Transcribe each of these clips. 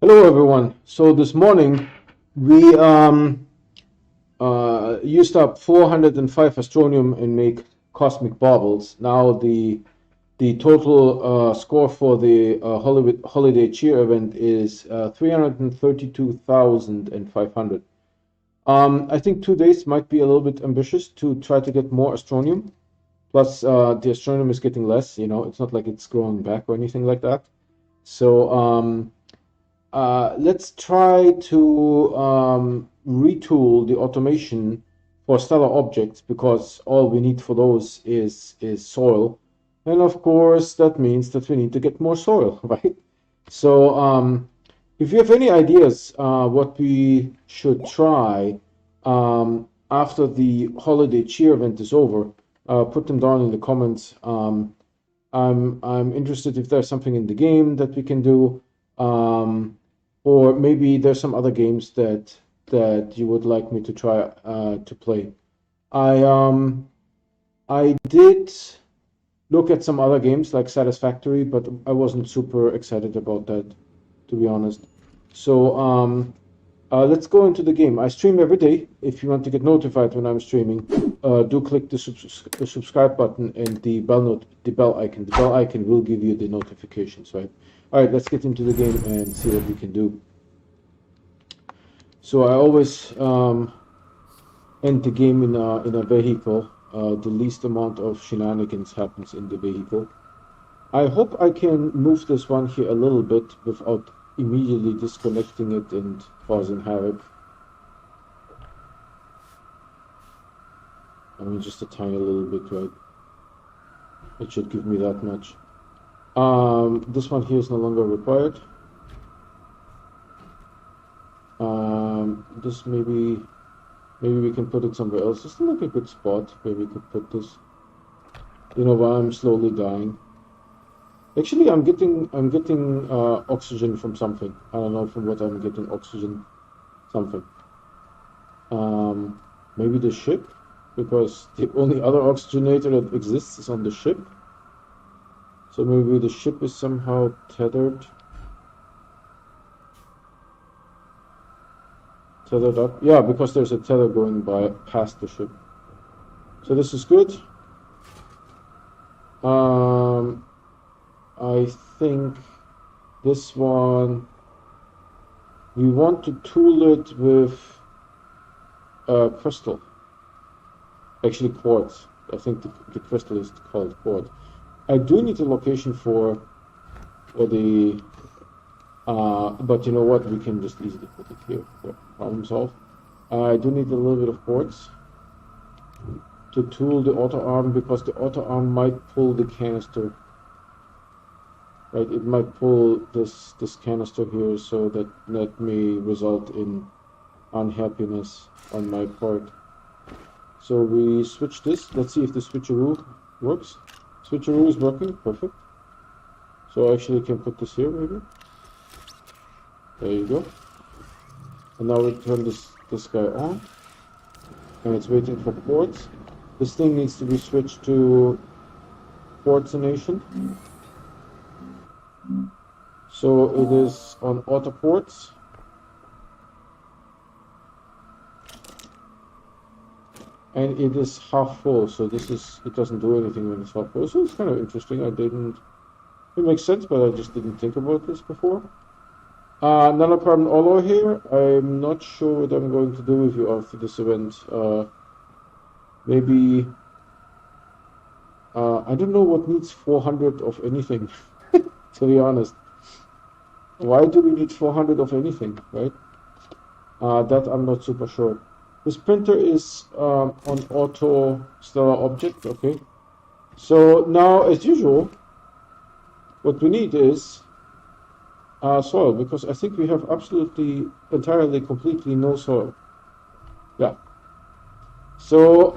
Hello everyone. So this morning we used up 405 Astronium and make Cosmic Baubles. Now the total score for the holiday cheer event is 332,500. I think 2 days might be a little bit ambitious to try to get more Astronium. Plus, the Astronium is getting less. It's not like it's growing back or anything like that. So let's try to retool the automation for stellar objects because all we need for those is soil. And of course, that means that we need to get more soil, right? So if you have any ideas what we should try after the holiday cheer event is over, put them down in the comments. I'm interested if there's something in the game that we can do. Or maybe there's some other games that you would like me to try to play. I did look at some other games like Satisfactory, but I wasn't super excited about that, to be honest. So let's go into the game. I stream every day. If you want to get notified when I'm streaming, do click the subscribe button and the bell icon. The bell icon will give you the notifications, right? All right, let's get into the game and see what we can do. So I always end the game in a vehicle. The least amount of shenanigans happens in the vehicle. I hope I can move this one here a little bit without immediately disconnecting it and causing havoc. I mean, just a tiny little bit, right? It should give me that much. This one here is no longer required. This maybe we can put it somewhere else. It's like a good spot where we could put this. While I'm slowly dying. Actually, I'm getting oxygen from something. I don't know from what I'm getting oxygen. Something. Maybe the ship, because the only other oxygenator that exists is on the ship. So maybe the ship is somehow tethered up. Yeah, because there's a tether going by past the ship. So this is good. I think this one we want to tool it with crystal. Actually quartz. I think the crystal is called quartz. I do need a location for the but you know what, we can just easily put it here. Problem solved. I do need a little bit of quartz to tool the auto arm because the auto arm might pull the canister. Right, it might pull this canister here, so that may result in unhappiness on my part. So we switch this. Let's see if the switcheroo works. Switcheroo is working, perfect. So I actually can put this here maybe. There you go. And now we turn this guy on. And it's waiting for quartz. This thing needs to be switched to quartzination. So it is on auto quartz. And it is half full, so it doesn't do anything when it's half full. So it's kind of interesting. It makes sense, but I just didn't think about this before. Nanocarbon alloy here. I'm not sure what I'm going to do with you after this event. Maybe, I don't know what needs 400 of anything, to be honest. Why do we need 400 of anything, right? That I'm not super sure. This printer is on auto stellar object, okay. So now, as usual, what we need is soil, because I think we have absolutely, entirely, completely no soil. Yeah. So,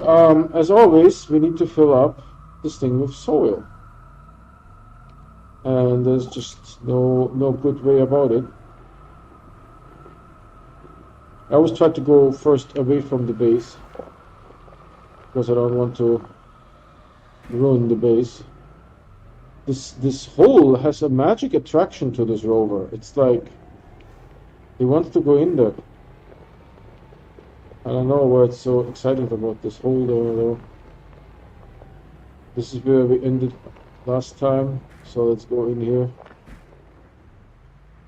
as always, we need to fill up this thing with soil. And there's just no good way about it. I always try to go first away from the base, because I don't want to ruin the base. This hole has a magic attraction to this rover. It's like He wants to go in there. I don't know why it's so excited about this hole there, though. This is where we ended last time, so let's go in here.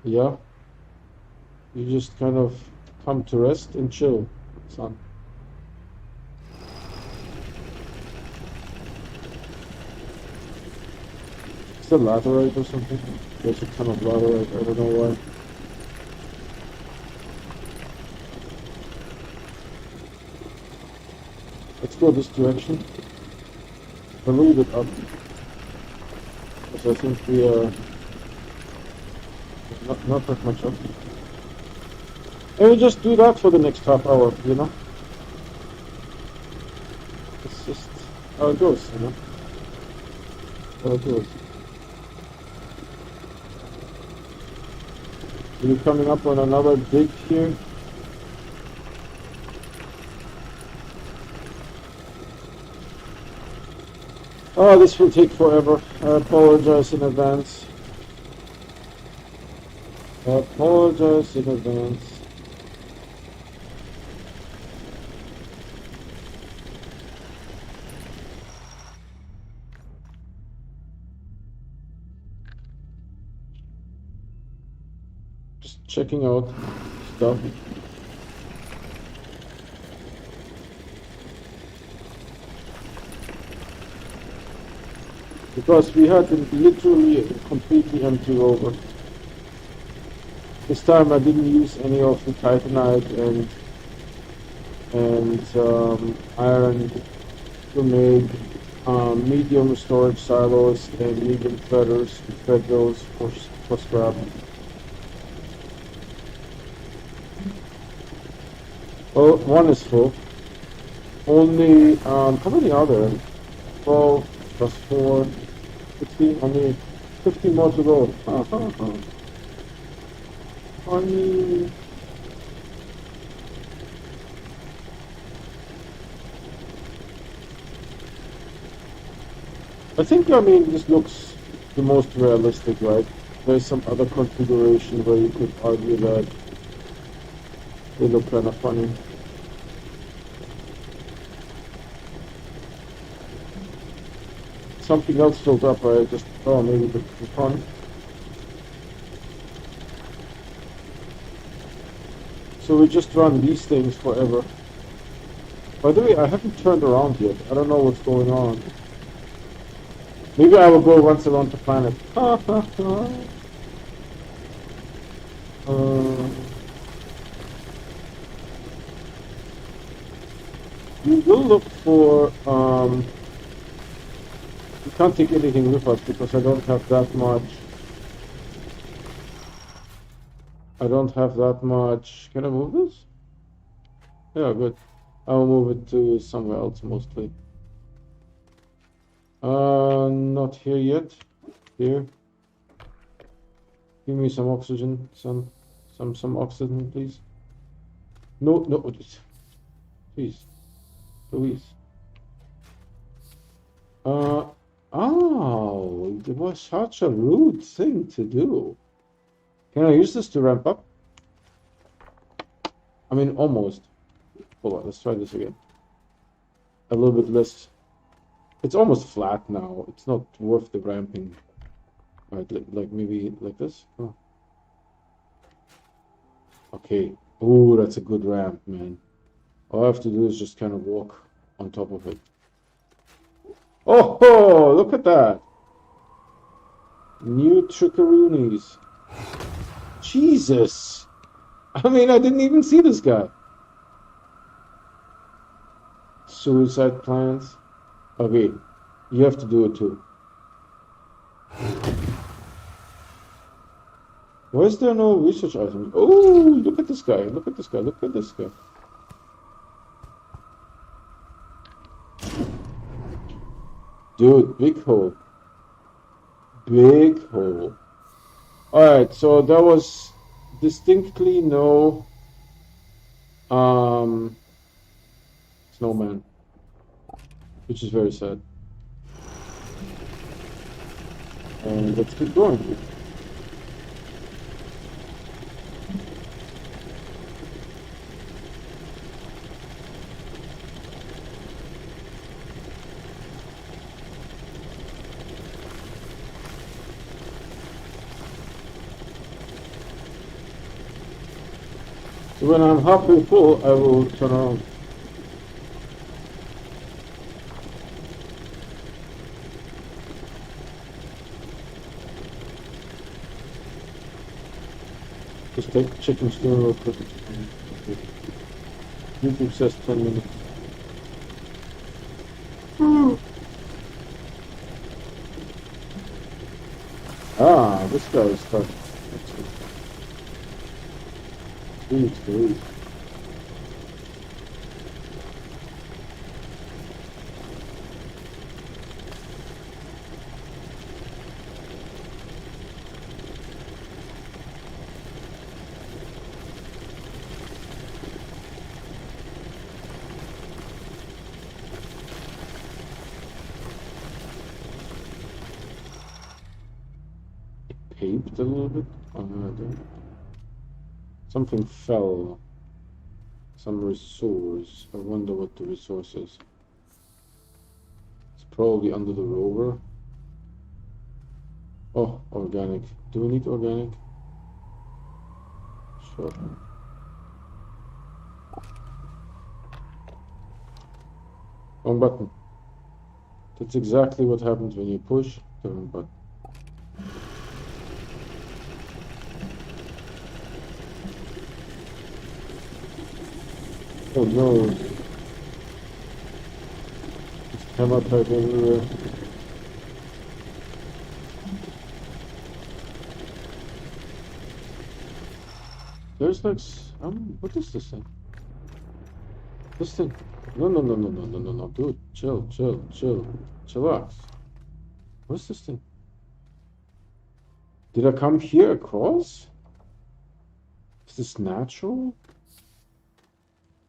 Yeah. You just kind of come to rest and chill, son. Is that laterite or something? There's a ton of laterite, I don't know why. Let's go this direction. A little bit up. Because I think we are not that much up. And we just do that for the next half hour, you know? It's just how it goes, you know? How it goes. We're coming up on another dig here. Oh, this will take forever. I apologize in advance. I apologize in advance. Just checking out stuff. Because we had literally a completely empty rover. This time I didn't use any of the titanite and iron to make medium storage silos and medium feathers to fed those for scrap. Well, one is full. Only, how many are there? 12 plus 4, 16, only 15 more to go. Funny. I think, I mean, this looks the most realistic, right? There's some other configuration where you could argue that they look kind of funny. Something else filled up, I just, oh, maybe the fun. So we just run these things forever. By the way, I haven't turned around yet. I don't know what's going on. Maybe I will go once around the planet. We will look for, we can't take anything with us because I don't have that much. I don't have that much. Can I move this? Yeah, good. I'll move it to somewhere else mostly. Not here yet. Here. Give me some oxygen. Some oxygen, please. No, please. Please. Oh, it was such a rude thing to do. Can I use this to ramp up? I mean, almost. Hold on, let's try this again. A little bit less. It's almost flat now. It's not worth the ramping. Right, like maybe like this. Oh. Okay. Oh, that's a good ramp, man. All I have to do is just kind of walk on top of it. Oh, look at that. New trickeroonies. Jesus. I mean, I didn't even see this guy. Suicide plans. Okay, you have to do it too. Why is there no research items? Oh, look at this guy. Look at this guy. Look at this guy. Dude, big hole. Big hole. Alright, so there was distinctly no snowman, which is very sad. And let's keep going. So when I'm halfway full, I will turn around. Just take chicken stew real quick. YouTube says 10 minutes. Ah, this guy is stuck. Sweet, sweet. Paved a little bit? Oh, no, I don't. Something fell. Some resource. I wonder what the resource is. It's probably under the rover. Oh, organic. Do we need organic? Sure. Wrong button. That's exactly what happens when you push the wrong button. Oh no. It's hematite everywhere. There's like, what is this thing? This thing. No, no, no, no, no, no, no, no, dude. Chill, chill, chill. Chillax. What's this thing? Did I come here across? Is this natural?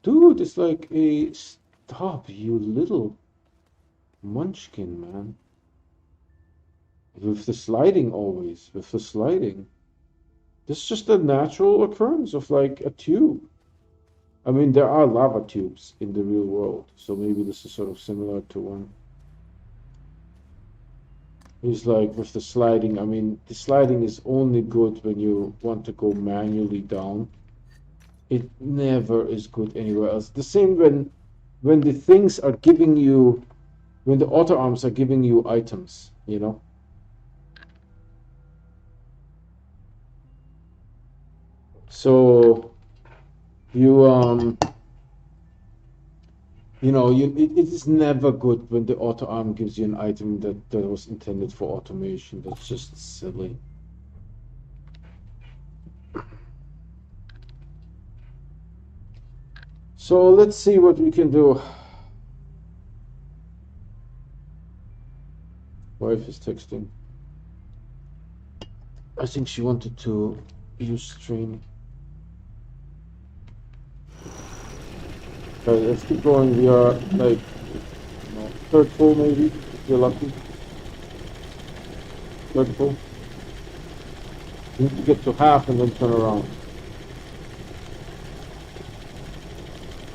Dude, it's like a... Stop, you little munchkin, man. With the sliding always. With the sliding. This is just a natural occurrence of like a tube. I mean, there are lava tubes in the real world, so maybe this is sort of similar to one. It's like with the sliding, I mean, the sliding is only good when you want to go manually down. It never is good anywhere else. The same when the things are giving you, when the auto arms are giving you items, you know? So you you know, it is never good when the auto arm gives you an item that was intended for automation. That's just silly. So let's see what we can do. Wife is texting. I think she wanted to use stream. Okay, let's keep going. We are like, you know, third full maybe, if you're lucky. Third full. You need to get to half and then turn around.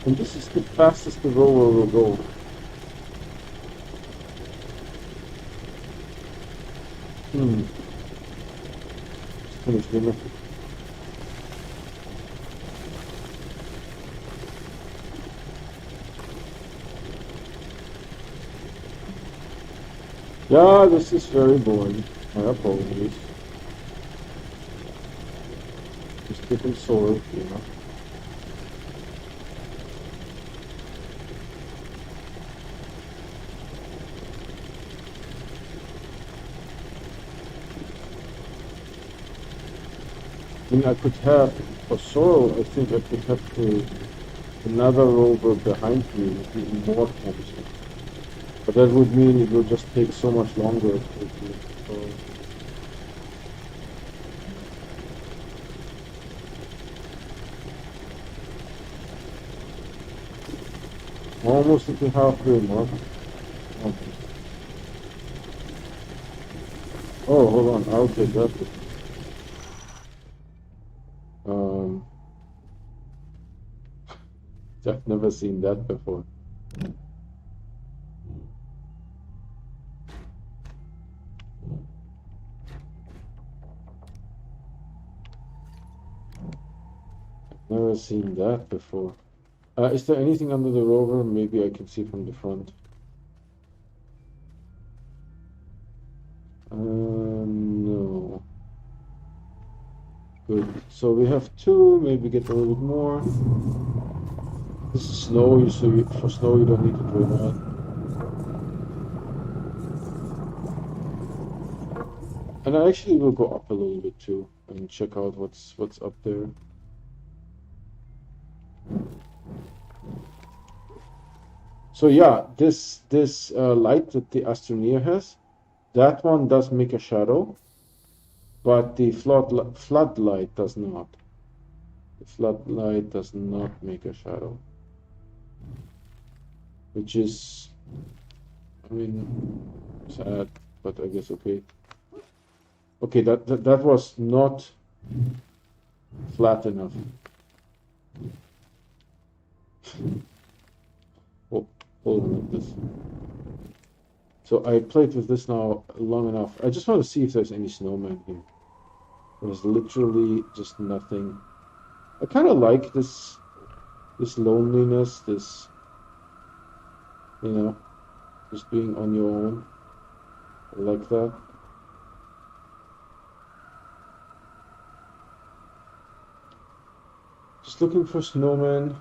And this is the fastest the rover will go. Finish dinner. Yeah, this is very boring. My apologies. Just getting sore, you know. I mean, I could have, for Sorrow, I think I could have another rover behind me with even more tension. But that would mean it will just take so much longer. So, almost at the halfway mark. Okay. Oh, hold on, I'll take that. I've never seen that before. Never seen that before. Is there anything under the rover? Maybe I can see from the front. No. Good. So we have two. Maybe get a little bit more. This is snow. For snow you don't need to do that. And I actually will go up a little bit too and check out what's up there. So yeah, this light that the Astroneer has, that one does make a shadow, but the floodlight does not. The floodlight does not make a shadow, which is, I mean, sad, but I guess okay. Okay, that was not flat enough. Oh, hold on this. So I played with this now long enough. I just want to see if there's any snowman here. There's literally just nothing. I kind of like this loneliness, this, you know, just being on your own. I like that. Just looking for snowmen.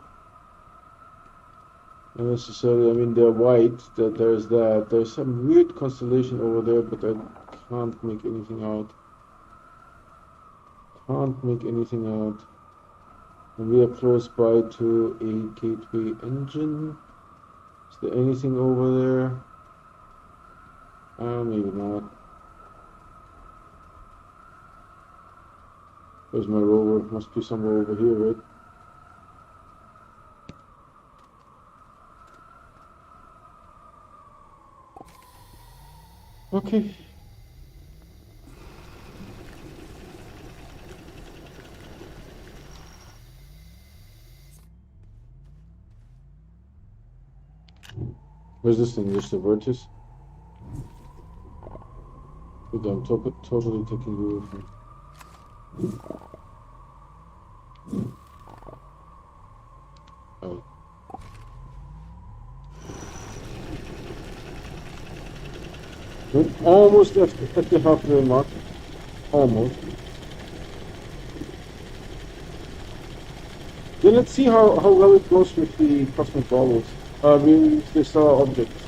Not necessarily, I mean, they're white, there's that. There's some weird constellation over there, but I can't make anything out. Can't make anything out. And we are close by to a gateway engine. Is there anything over there? Maybe not. There's my rover. Must be somewhere over here, right? Okay. Where's this thing? Just a vertex? Good, I'm totally taking you with me. Oh. We're almost at the halfway mark. Almost. Then let's see how well it goes with the Cosmic Baubles. With the star objects.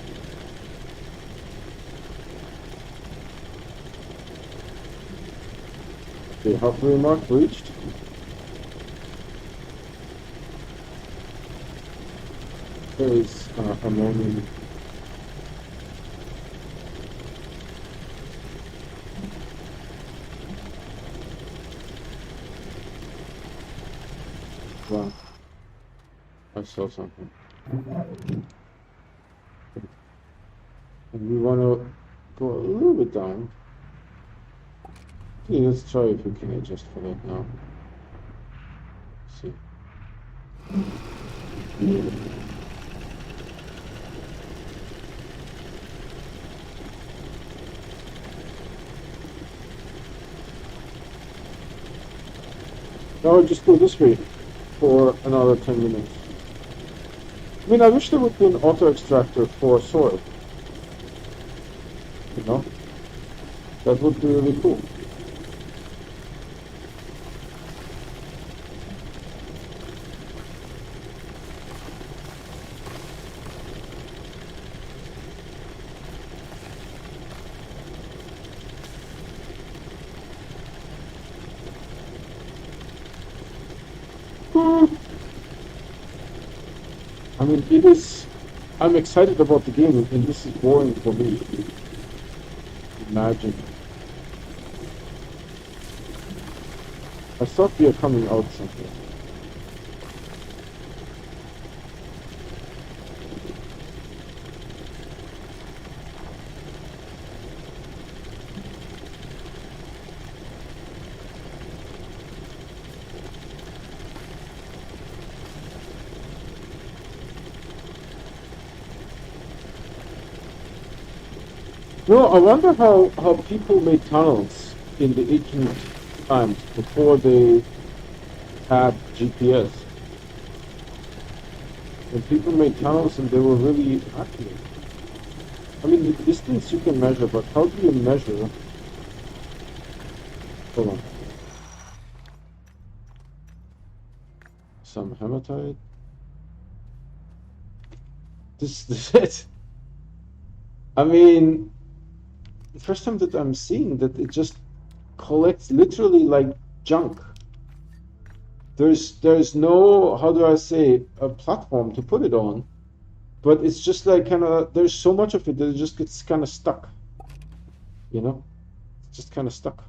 Okay, halfway mark reached. There is harmony. Wow. I saw something. And we want to go a little bit down. Okay, let's try if we can adjust for that now. Let's see. Now I'll just go this way for another 10 minutes. I mean, I wish there would be an auto extractor for soil. You know? That would be really cool. I mean, it is. I'm excited about the game, and this is boring for me. Imagine. I thought we are coming out something. No, I wonder how people made tunnels in the ancient times before they had GPS. And people made tunnels and they were really accurate. I mean, the distance you can measure, but how do you measure? Hold on. Some hematite. This is it. I mean, the first time that I'm seeing that it just collects literally like junk. There's no, how do I say, a platform to put it on, but it's just like kind of, there's so much of it that it just gets kind of stuck, you know? It's just kind of stuck.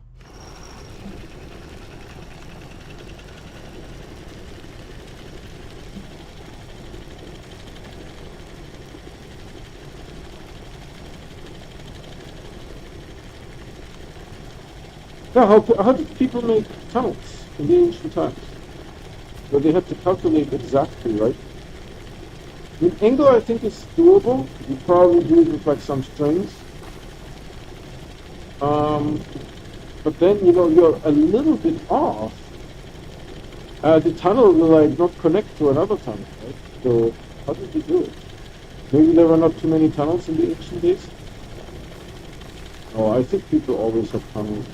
Yeah, how did people make tunnels in the ancient times? Where they had to calculate exactly, right? I mean, angle I think is doable. You probably do it with like some strings. But then, you know, you're a little bit off. The tunnel will like not connect to another tunnel, right? So how did you do it? Maybe there were not too many tunnels in the ancient days? Oh, I think people always have tunnels.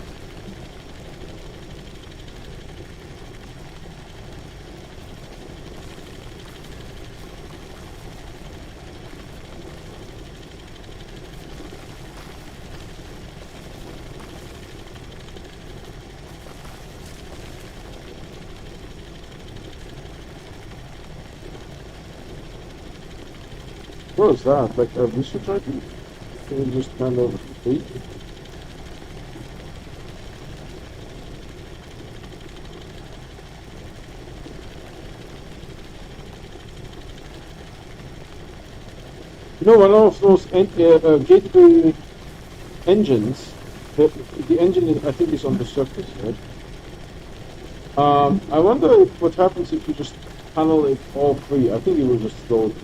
What is that? Like a research item? Can you just kind of wait? You know, one of those gateway engines, the engine is, I think is on the surface, right? I wonder what happens if you just tunnel it all free. I think it will just float.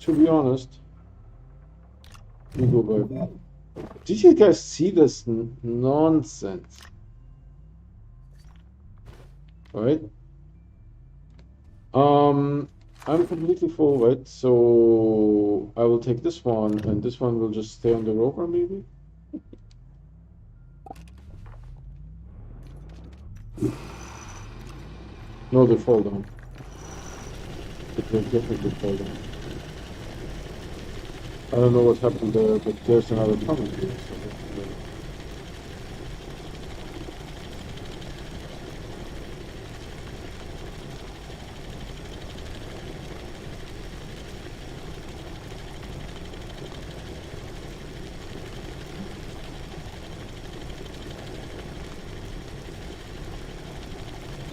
To be honest, let me go back. Did you guys see this nonsense? Right? I'm completely full, right? So I will take this one, and this one will just stay on the rover, maybe? No, they fall down. It will definitely fall down. I don't know what happened there, but there's another tunnel here.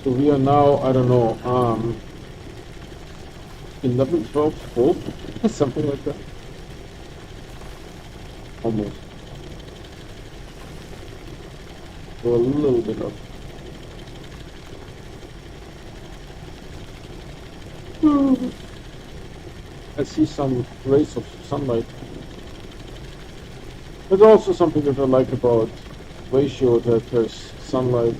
So we are now, I don't know, 11, 12 full? Something like that. Almost. So a little bit up. I see some rays of sunlight. There's also something that I like about ratio, that there's sunlight.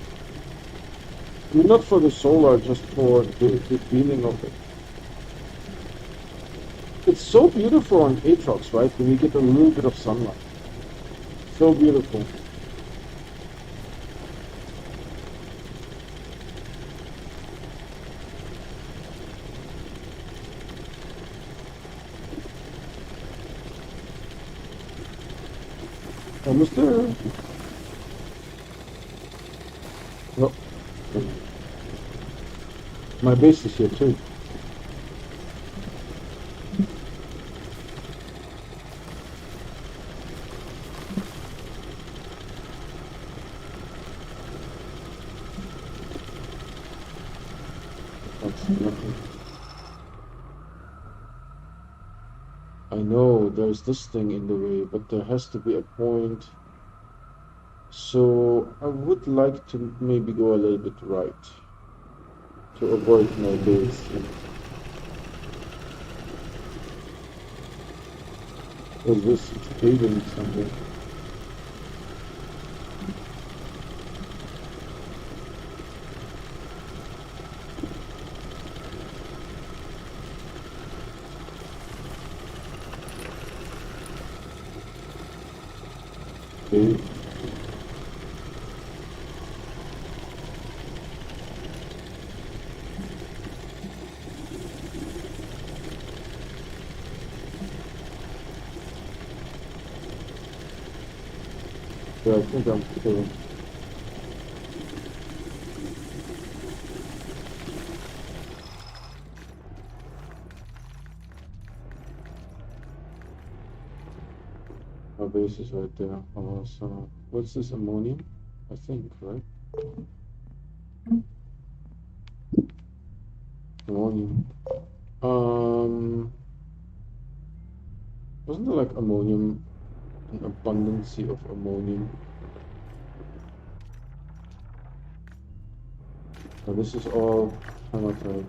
I mean, not for the solar, just for the feeling of it. It's so beautiful on Aatrox, right? When you get a little bit of sunlight. So beautiful. Almost there. Oh. My base is here too. That's nothing. I know there's this thing in the way, but there has to be a point. So I would like to maybe go a little bit right. to avoid my base. What's this? It's paving something. Okay. Yeah, I think I'm killing. My base is right there. So what's this ammonium? I think, right? Ammonium. Wasn't there like ammonium, an abundance of ammonium? Now this is all hematite.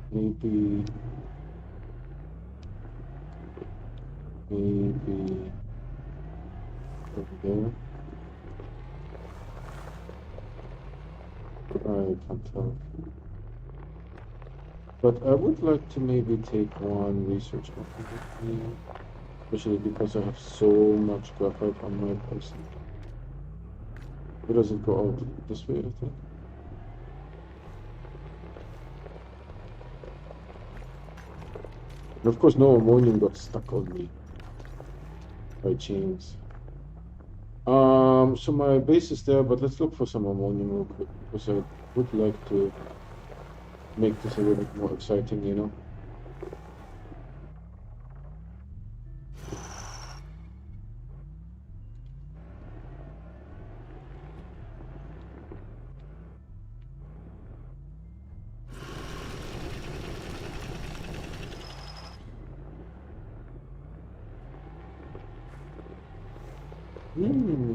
Maybe over there. I can't tell. But I would like to maybe take one research off with me, especially because I have so much graphite on my person. Where does it go out? This way, I think. And of course, no ammonium got stuck on me by chains. So my base is there, but let's look for some ammonium real quick, because I would like to make this a little bit more exciting, you know?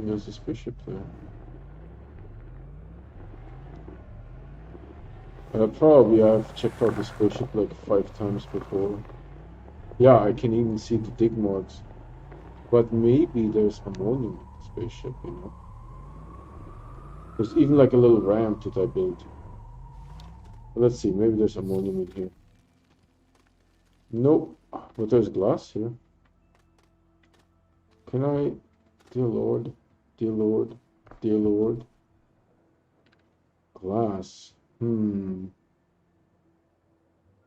There's a spaceship there. Probably I've checked out the spaceship like 5 times before. Yeah, I can even see the dig marks. But maybe there's ammonium in the spaceship, you know? There's even like a little ramp that I built. Let's see, maybe there's ammonium in here. Nope, but there's glass here. Can I, dear Lord, dear Lord, dear Lord, glass.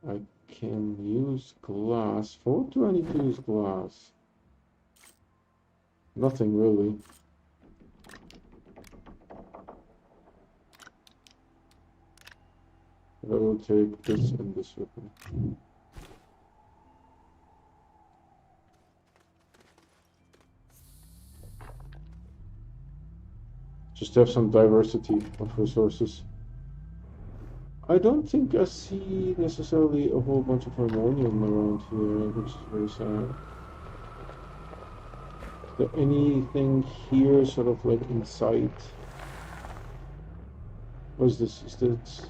I can use glass. For what do I need to use glass? Nothing really. I will take this and this with me. Just have some diversity of resources. I don't think I see necessarily a whole bunch of ammonium around here, which is very sad. Is there anything here sort of like in sight? What is this? Is this,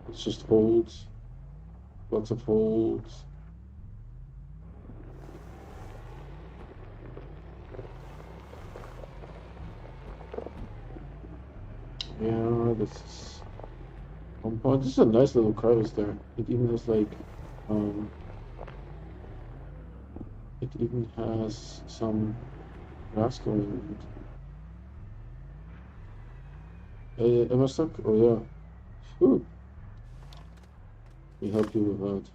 it's just holes. Lots of holes. Yeah, this is compound. This is a nice little crevice there. It even has like, it even has some grass going in it. Am I stuck? Oh yeah. Whew. We help you with that.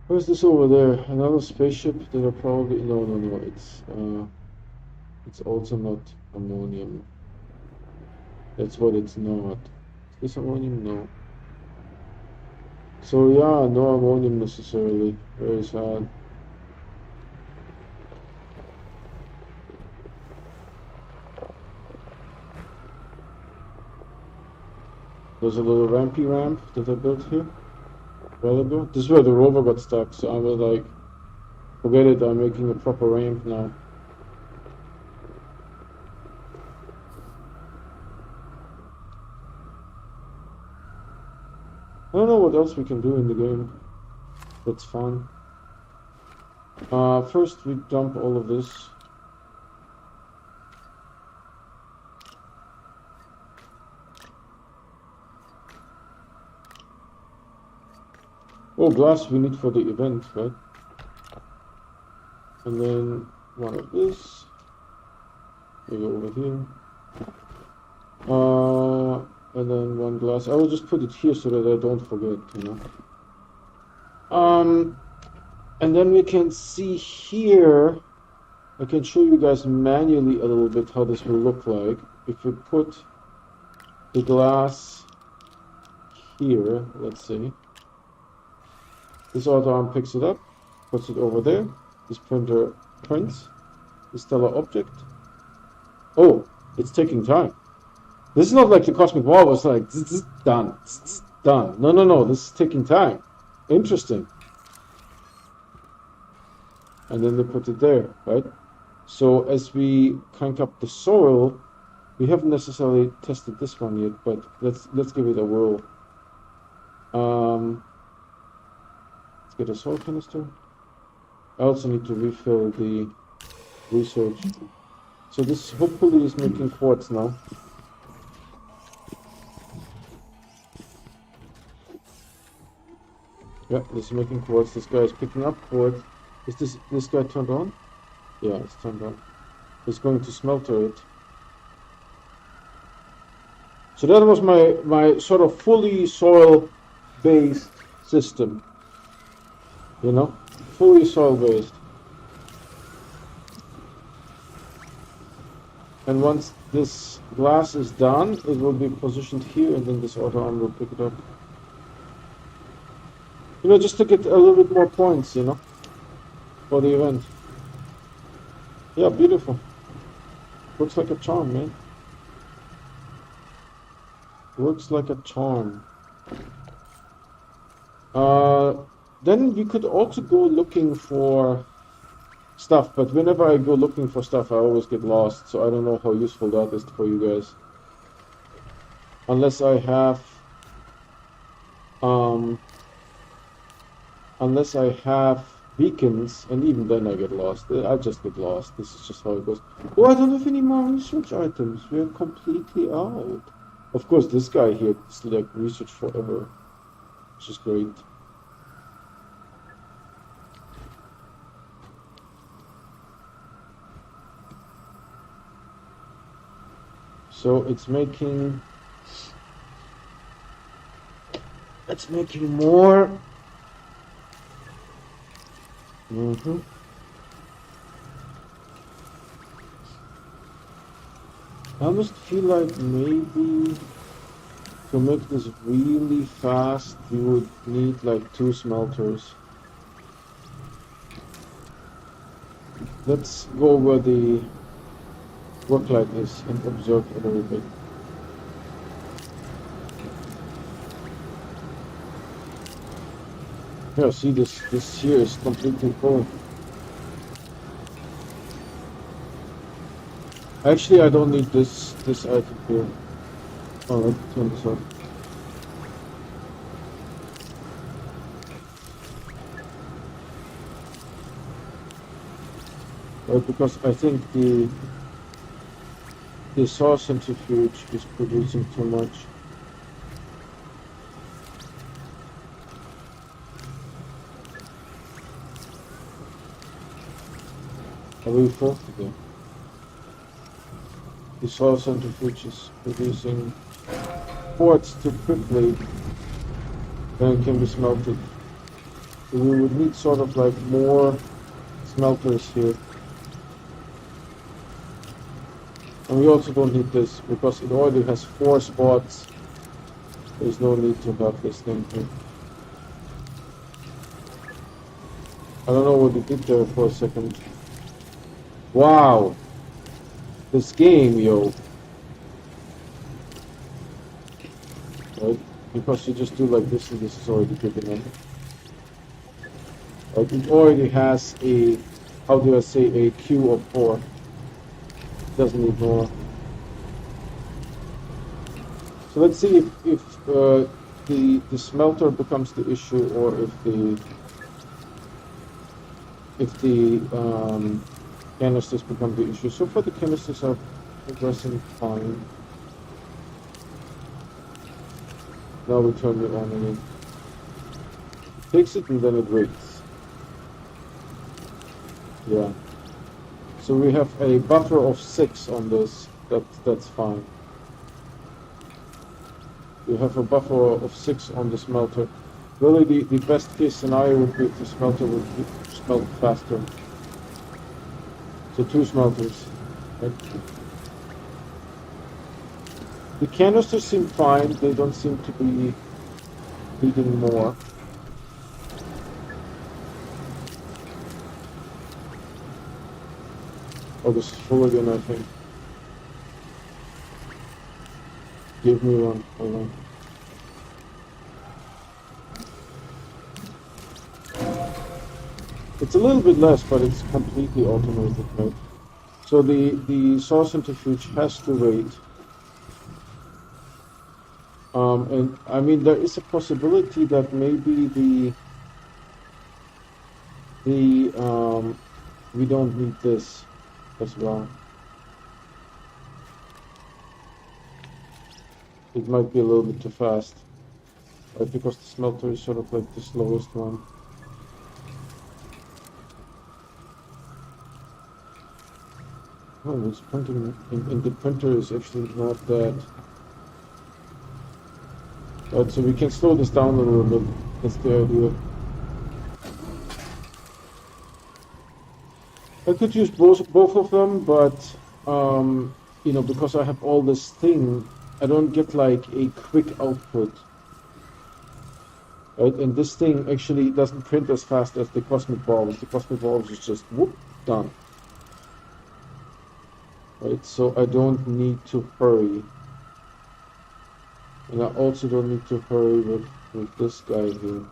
Where's this over there? Another spaceship that are probably no. It's also not ammonium. That's what it's not. Is this ammonium? No. So yeah, no ammonium necessarily. Very sad. There's a little rampy ramp that I built here a while ago. This is where the rover got stuck, so I was like, forget it, I'm making a proper ramp now. I don't know what else we can do in the game that's fun. First we dump all of this. Oh, glass we need for the event, right? And then one of this. Maybe over here. And then one glass. I will just put it here so that I don't forget, you know. And then we can see here, I can show you guys manually a little bit how this will look like. If we put the glass here, let's see. This auto arm picks it up, puts it over there. This printer prints the stellar object. Oh, it's taking time. This is not like the Cosmic Baubles, like, this is done, done. No, this is taking time. Interesting. And then they put it there, right? So as we crank up the soil, we haven't necessarily tested this one yet, but let's give it a whirl. Let's get a soil canister. I also need to refill the research. So this hopefully is making quartz now. Yeah, this is making quartz. This guy is picking up quartz. Is this guy turned on? Yeah, it's turned on. It's going to smelter it. So that was my sort of fully soil-based system. You know, fully soil-based. And once this glass is done, it will be positioned here, and then this auto arm will pick it up. You know, just to get a little bit more points, you know, for the event. Yeah, beautiful. Looks like a charm, man. Looks like a charm. Then you could also go looking for stuff, but whenever I go looking for stuff, I always get lost, so I don't know how useful that is for you guys. Unless I have... Unless I have beacons, and even then I get lost. I just get lost. This is just how it goes. Oh, I don't have any more research items. We are completely out. Of course, this guy here is like research forever, which is great. So it's making more. I almost feel like maybe to make this really fast, you would need like 2 smelters. Let's go where the work light is and observe a little bit. Yeah, see this here is completely full. Actually, I don't need this item here. Alright, turn this off. Right, because I think the saw centrifuge is producing too much. Are we full? Okay. The saw centrifuge is producing quartz too quickly, then it can be smelted. So we would need sort of like more smelters here. And we also don't need this, because it already has 4 spots. There's no need to have this thing here. I don't know what it did there for a second. Wow! This game, yo! Right? because you just do like this and this is already good enough. Like it already has a, how do I say, a queue of 4. Doesn't need more. So let's see if the smelter becomes the issue, or if the canisters become the issue. So far the canisters are progressing fine. Now we turn it on again. It takes it and then it waits. Yeah. So we have a buffer of 6 on this. That's fine. We have a buffer of 6 on the smelter. Really, the best case scenario would be if the smelter would smelt faster. So 2 smelters. Right? The canisters seem fine. They don't seem to be needing more. Oh, this is full again, I think. Give me one. Hold on. It's a little bit less, but it's completely automated, right? So the saw centrifuge has to wait. And I mean, there is a possibility that maybe we don't need this as well. It might be a little bit too fast, right? Because the smelter is sort of like the slowest one. Oh, it's printing, and the printer is actually not that. Right, so we can slow this down a little bit. That's the idea. I could use both of them, but you know, because I have all this thing, I don't get like a quick output. Right, and this thing actually doesn't print as fast as the Cosmic Baubles. The Cosmic Baubles is just whoop, done. Right, so I don't need to hurry. And I also don't need to hurry with this guy here.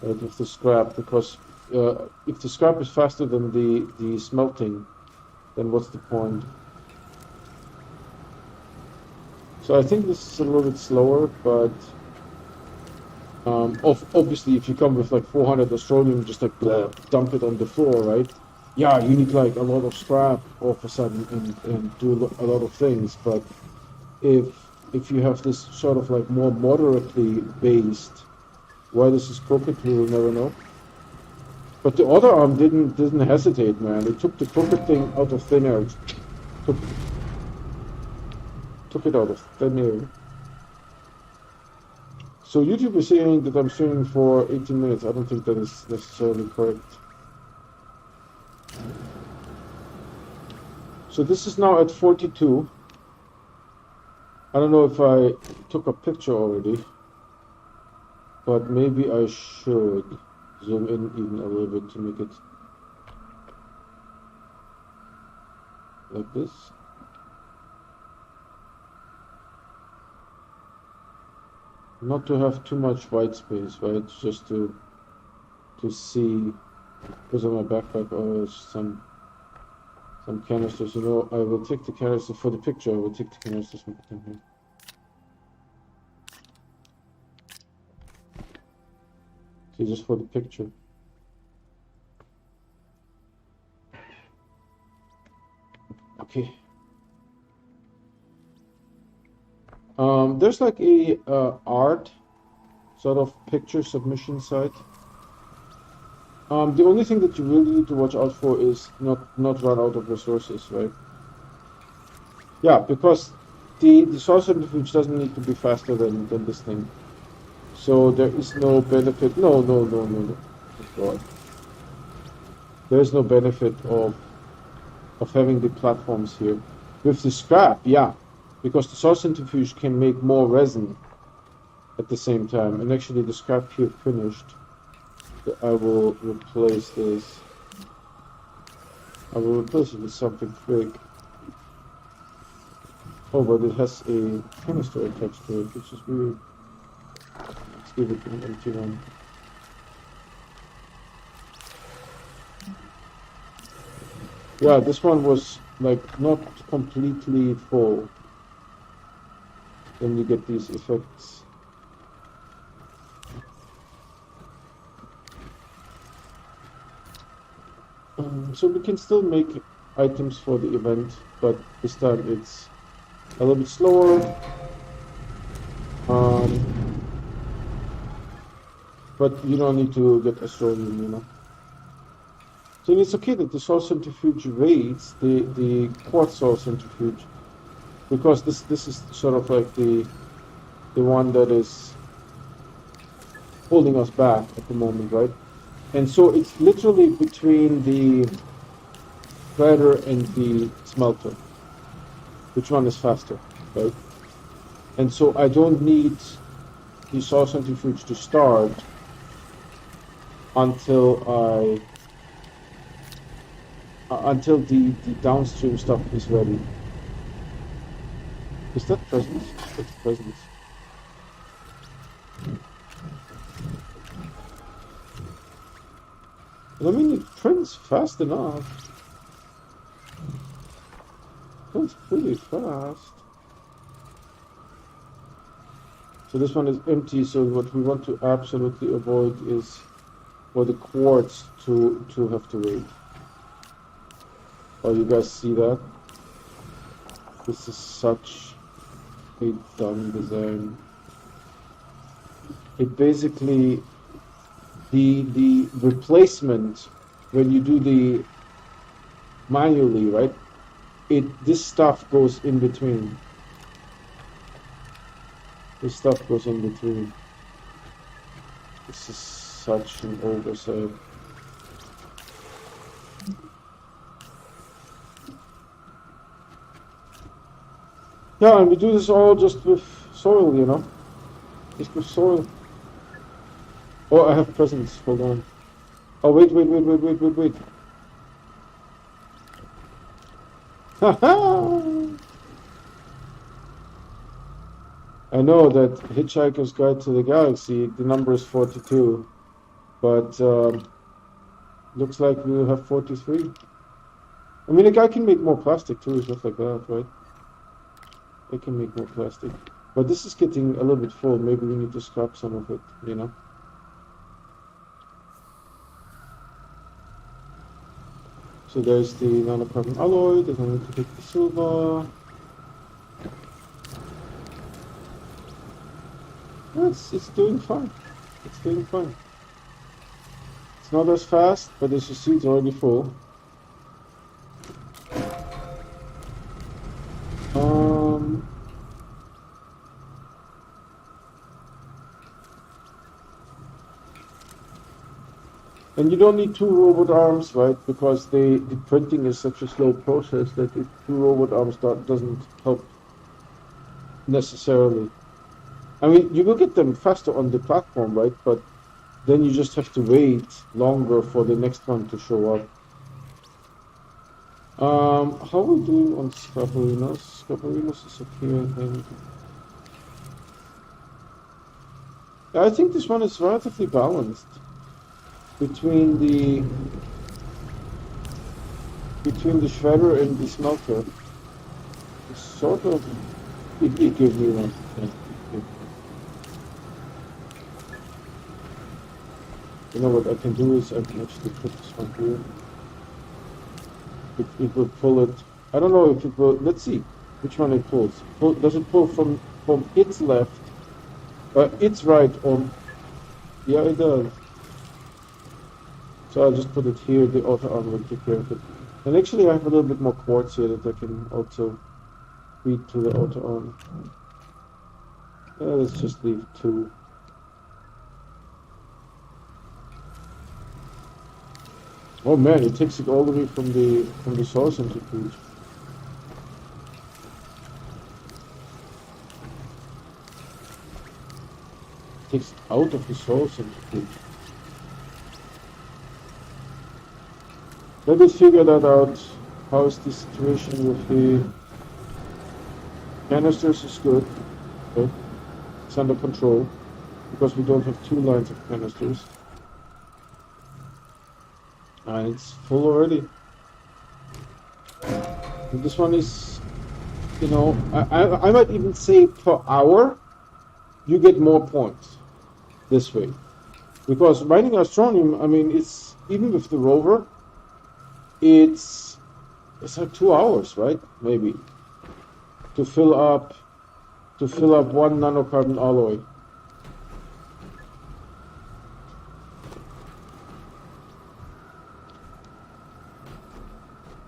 Right, with the scrap, because if the scrap is faster than the smelting, then what's the point? So I think this is a little bit slower, but obviously if you come with like 400 Astroneer, just like dump it on the floor, right? Yeah, you need like a lot of scrap all of a sudden and do a lot of things, but if you have this sort of like more moderately based, why this is crooked, we will never know. But the other arm didn't hesitate, man. It took the crooked thing out of thin air. Took it out of thin air. So YouTube is saying that I'm streaming for 18 minutes. I don't think that is necessarily correct. So this is now at 42. I don't know if I took a picture already, but maybe I should zoom in even a little bit to make it like this. Not to have too much white space, right? Just to see, because of my backpack, oh, some canisters. You know, I will take the canister for the picture. I will take the canisters and put them here. See, just for the picture. Okay. There's like a art sort of picture submission site. The only thing that you really need to watch out for is not run out of resources, right? Yeah, because the source centrifuge doesn't need to be faster than this thing. So there is no benefit. No. God. There is no benefit of having the platforms here. With the scrap, yeah, because the source centrifuge can make more resin at the same time. And actually the scrap here finished. I will replace this. I will replace it with something quick. Oh, but it has a canister attached to it, which is weird. Let's give it an empty one. Yeah, this one was like not completely full. Then you get these effects. So we can still make items for the event, but this time it's a little bit slower. But you don't need to get Astroneer, you know. So it's okay that the soul centrifuge raids the quartz soul centrifuge, because this is sort of like the one that is holding us back at the moment, right? And so it's literally between the shredder and the smelter. Which one is faster, right? And so I don't need the soul centrifuge to start until the downstream stuff is ready. Is that presence? That's presence. I mean, it prints fast enough. It prints pretty fast. So this one is empty, so what we want to absolutely avoid is for the quartz to have to wait. Oh, you guys see that? This is such a dumb design. It basically, the replacement, when you do the manually, right? This stuff goes in between. This stuff goes in between. This is such an oversight. Yeah, and we do this all just with soil, you know? Just with soil. Oh, I have presents. Hold on. Oh, wait. Haha! I know that Hitchhiker's Guide to the Galaxy, the number is 42, but looks like we'll have 43. I mean, a guy can make more plastic too, stuff like that, right? I can make more plastic. But this is getting a little bit full. Maybe we need to scrap some of it, you know? So there's the nanocarbon alloy, then I need to take the silver. It's doing fine. It's doing fine. It's not as fast, but as you see, it's already full. And you don't need two robot arms, right? Because the printing is such a slow process that the two robot arms doesn't help necessarily. I mean, you will get them faster on the platform, right? But then you just have to wait longer for the next one to show up. How are we doing on Scaparinos? Scaparinos is up here, I think. Yeah, I think this one is relatively balanced between the shredder and the smelter. It's sort of it gives me one. Yeah. You know what I can do is I can actually put this one here. It will pull it. I don't know if it will. Let's see which one it pulls. Does it pull from its left, its right, or? Yeah, it does. So I'll just put it here. The outer arm will take care of it. And actually, I have a little bit more quartz here that I can also feed to the outer arm. Let's just leave 2. Oh man, it takes it all the way from the soul centrifuge. It takes it out of the soul centrifuge. Let us figure that out. How is the situation with Canisters is good. Okay. It's under control because we don't have 2 lines of canisters. And it's full already. And this one is, you know, I might even say per hour you get more points this way. Because mining Astronium, I mean, it's even with the rover, it's like 2 hours, right? Maybe to fill up 1 nanocarbon alloy.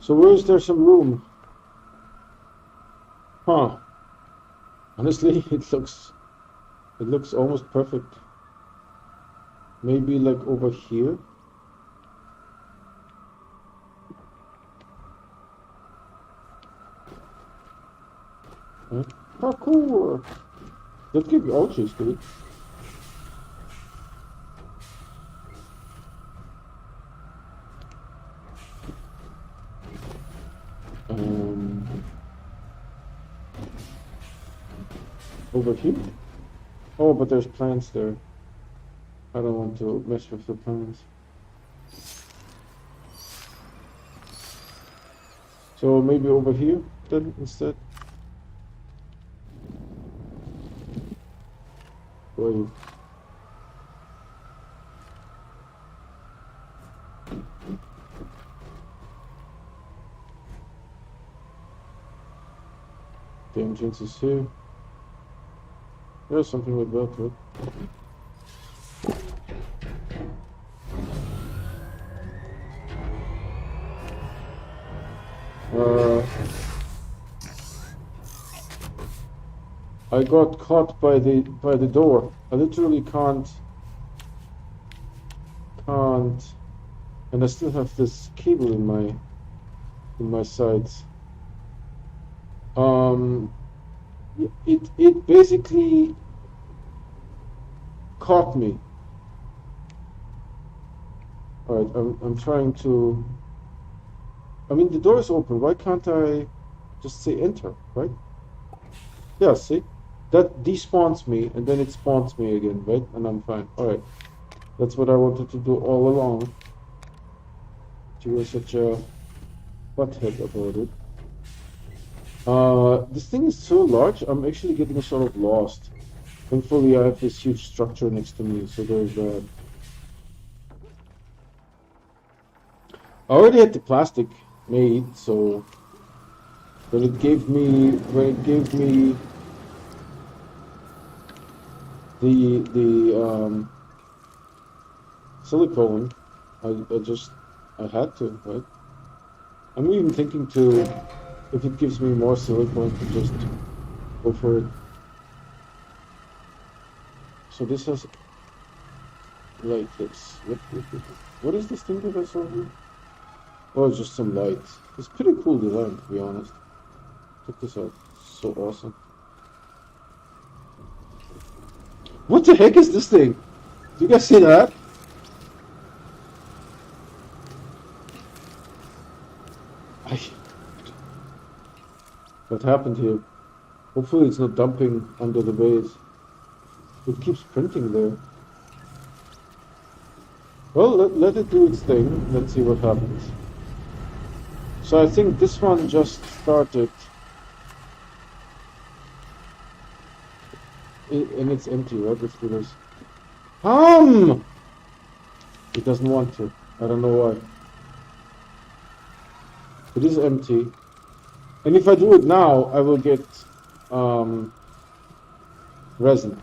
So where is there some room? Huh. Honestly, it looks almost perfect. Maybe like over here. Huh? Parkour! That could be also good. Over here? Oh, but there's plants there. I don't want to mess with the plants. So maybe over here then instead. Wait. The entrance is here. There's something like that, right? I got caught by the door. I literally can't, and I still have this cable in my sides. It basically caught me. All right, I'm trying to. I mean, the door is open. Why can't I just say enter, right? Yeah, see? That despawns me, and then it spawns me again, right? And I'm fine. Alright. That's what I wanted to do all along. You were such a butthead about it. This thing is so large, I'm actually getting sort of lost. Thankfully, I have this huge structure next to me, so there's that. I already had the plastic made, so when it gave me the silicone, I had to, right? I'm even thinking to, if it gives me more silicone, to just go for it. So this has like this. What is this thing that I saw here? Oh, it's just some lights. It's pretty cool design, to be honest. Check this out. So awesome. What the heck is this thing? Do you guys see that? What happened here? Hopefully it's not dumping under the base. It keeps printing there. Well, let it do its thing. Let's see what happens. So I think this one just started. And it's empty, right? Let's do this. It doesn't want to. I don't know why. It is empty. And if I do it now, I will get resin.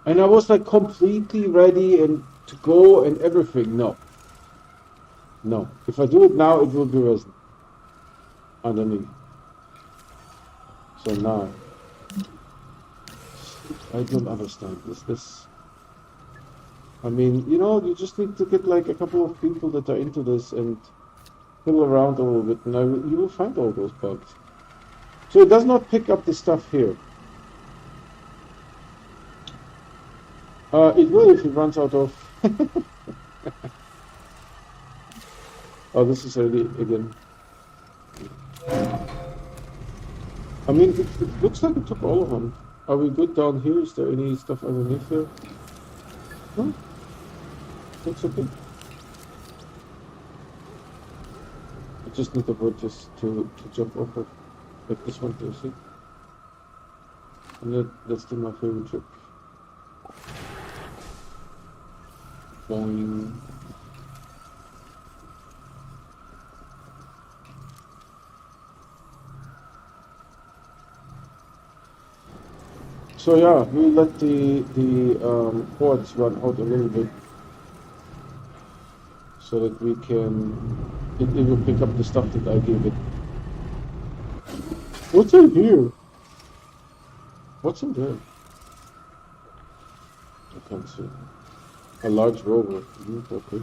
And I was like completely ready and to go and everything. No. No. If I do it now, it will be resin underneath. So now. I don't understand this. I mean, you know, you just need to get like a couple of people that are into this and fiddle around a little bit, and you will find all those bugs. So it does not pick up the stuff here. It will if it runs out of... Oh, this is already again. I mean, it looks like it took all of them. Are we good down here? Is there any stuff underneath here? No? Looks okay. I just need the bridges to jump over. Like this one here, see? And that's my favorite trick. Boing. So yeah, we let the ports run out a little bit so that we can it will pick up the stuff that I gave it. What's in here? What's in there? I can't see. A large rover. Okay.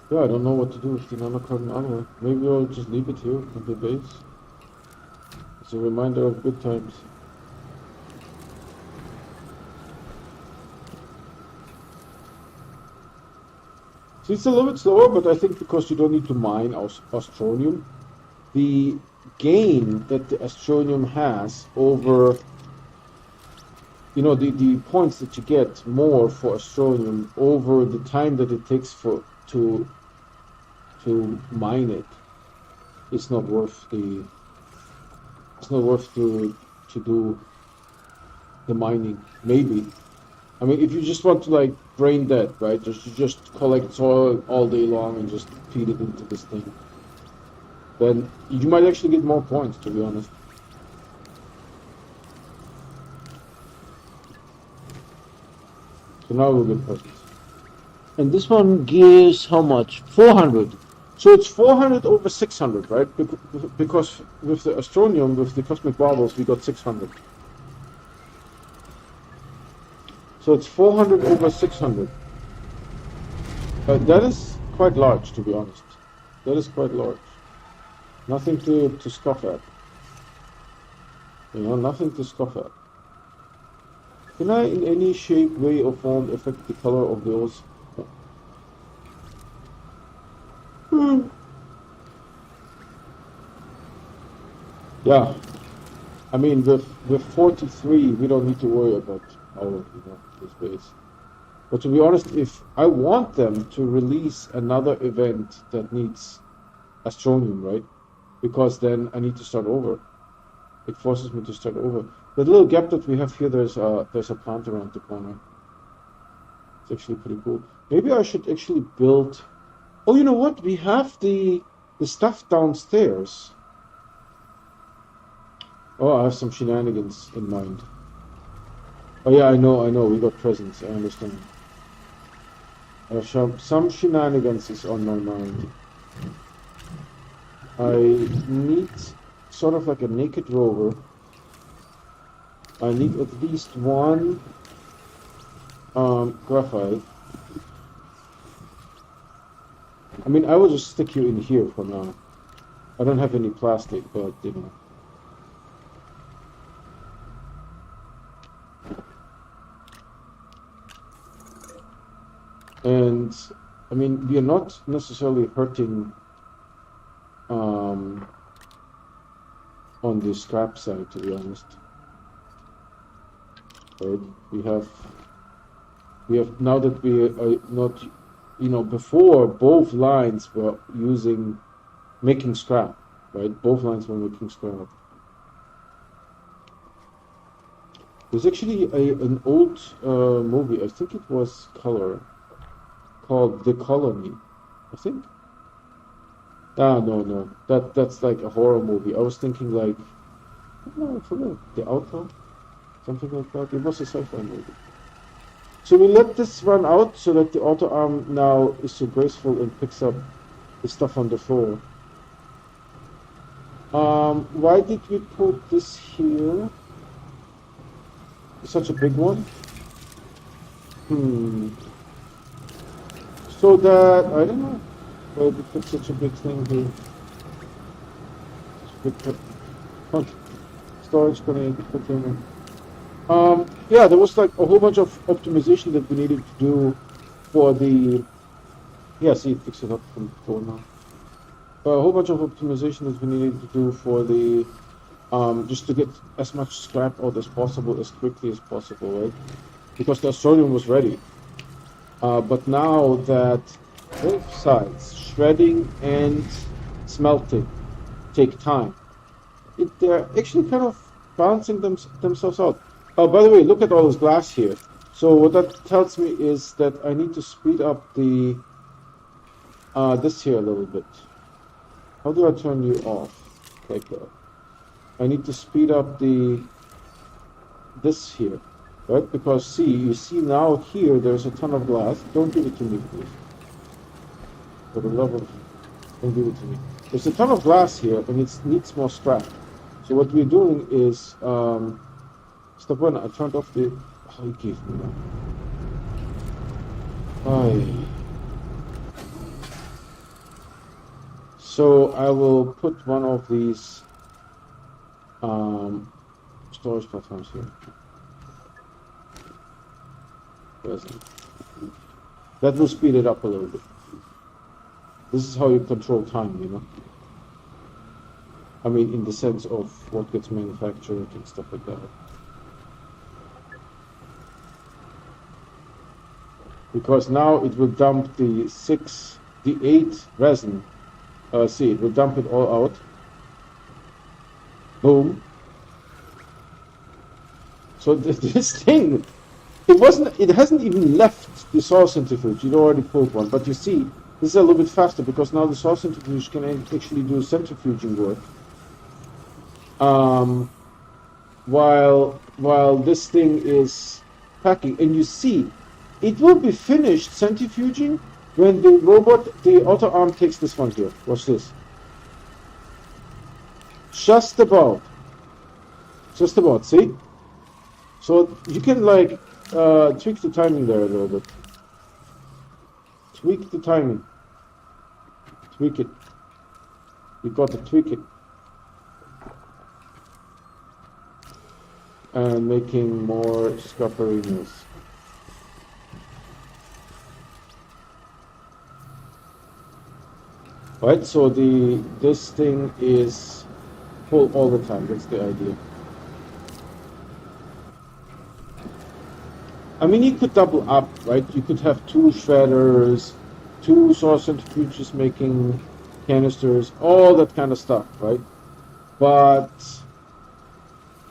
Yeah, I don't know what to do with the nanocarbon armor. Maybe I'll just leave it here on the base. It's a reminder of good times. See, it's a little bit slower, but I think because you don't need to mine Astronium, the gain that the Astronium has over, you know, the points that you get more for Astronium over the time that it takes to mine it, it's not worth the. It's not worth to do the mining. Maybe. I mean, if you just want to like brain dead, right? You just collect soil all day long and just feed it into this thing. Then you might actually get more points, to be honest. So now we'll get presents. And this one gives how much? 400. So it's 400 over 600, right? Because with the Astronium, with the Cosmic Baubles, we got 600. So it's 400 over 600. That is quite large, to be honest. That is quite large. Nothing to scoff at. You know, nothing to scoff at. Can I, in any shape, way, or form, affect the color of those? Yeah, I mean with 43, we don't need to worry about our this base. But to be honest, if I want them to release another event that needs Astronium, right? Because then I need to start over. It forces me to start over. The little gap that we have here, there's a plant around the corner. It's actually pretty cool. Maybe I should actually build. Oh, you know what? We have the stuff downstairs. Oh, I have some shenanigans in mind. Oh yeah, I know. We got presents. I understand. Some shenanigans is on my mind. I need sort of like a naked rover. I need at least one graphite. I mean, I will just stick you in here for now. I don't have any plastic, but you know. And I mean, we are not necessarily hurting on the scrap side, to be honest. Right? We have now that we are not, you know, before both lines were making scrap, right? Both lines were making scrap. There's actually an old movie, I think it was color, called The Colony, I think. No. That's like a horror movie. I was thinking like, I forgot, The Outlaw, something like that. It was a sci-fi movie. So we let this run out so that the auto arm now is so graceful and picks up the stuff on the floor. Why did we put this here? Such a big one? So that, I don't know, why we put such a big thing here. Storage container. Yeah, there was like a whole bunch of optimization that we needed to do for the, yeah, see, it picks it up from before now. a whole bunch of optimization that we needed to do for the just to get as much scrap out as possible as quickly as possible, right? Because the Astroneer was ready. But now that both sides, shredding and smelting, take time, they're actually kind of balancing themselves out. Oh, by the way, look at all this glass here. So what that tells me is that I need to speed up the this here a little bit. How do I turn you off? Like that. I need to speed up this here, right? Because you see now here there's a ton of glass. Don't give it to me, please. For the love of, don't give it to me. There's a ton of glass here, and it needs more scrap. So what we're doing is, step one, I turned off the. Oh, you gave me that. Aye. So I will put one of these storage platforms here. That will speed it up a little bit. This is how you control time, you know. I mean, in the sense of what gets manufactured and stuff like that. Because now it will dump the 8 resin. See, it will dump it all out. Boom. So this thing, it hasn't even left the soil centrifuge. It already pulled one. But you see, this is a little bit faster because now the soil centrifuge can actually do centrifuging work. While this thing is packing, and you see, it will be finished centrifuging when the robot, the outer arm, takes this one here. Watch this. Just about, see? So you can like tweak the timing there a little bit. Tweak the timing. Tweak it. You got to tweak it. And making more scupperinos. Right, so this thing is full all the time. That's the idea. I mean, you could double up, right? You could have 2 shredders, 2 soil centrifuges making canisters, all that kind of stuff, right? But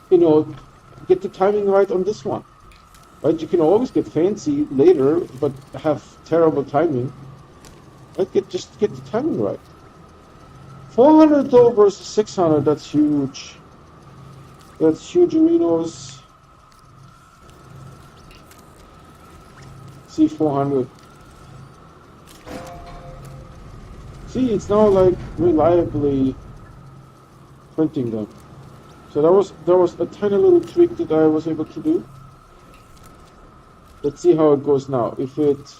you know, get the timing right on this one, right? You can always get fancy later, but have terrible timing. Right? Just get the timing right. 400 though versus 600, that's huge. That's huge arenos. See 400. See, it's now like reliably printing them. So there was a tiny little trick that I was able to do. Let's see how it goes now. If it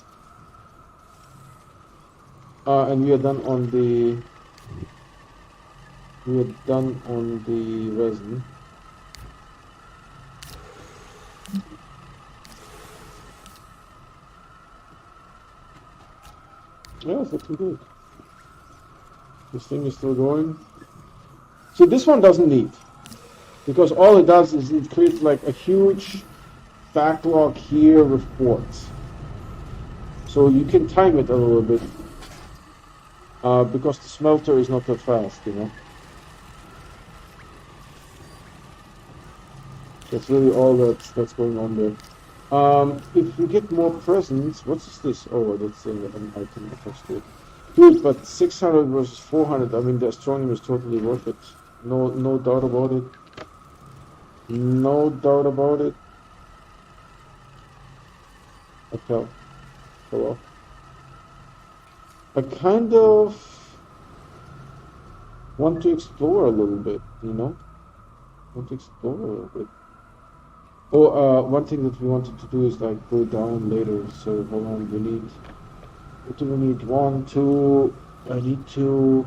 and we are done on the resin. Yeah, it's looking good. This thing is still going. See, this one doesn't need, because all it does is it creates like a huge backlog here with ports. So you can time it a little bit, because the smelter is not that fast, you know. That's really all that's going on there. If we get more presents, what is this? Oh, that's an item attached to it. Dude, but 600 versus 400, I mean, the Astroneer is totally worth it. No doubt about it. No doubt about it. Okay. Hello. I kind of want to explore a little bit, you know? Want to explore a little bit. Oh, one thing that we wanted to do is like go down later. So hold on, we need. What do we need? 1, 2. I need 2.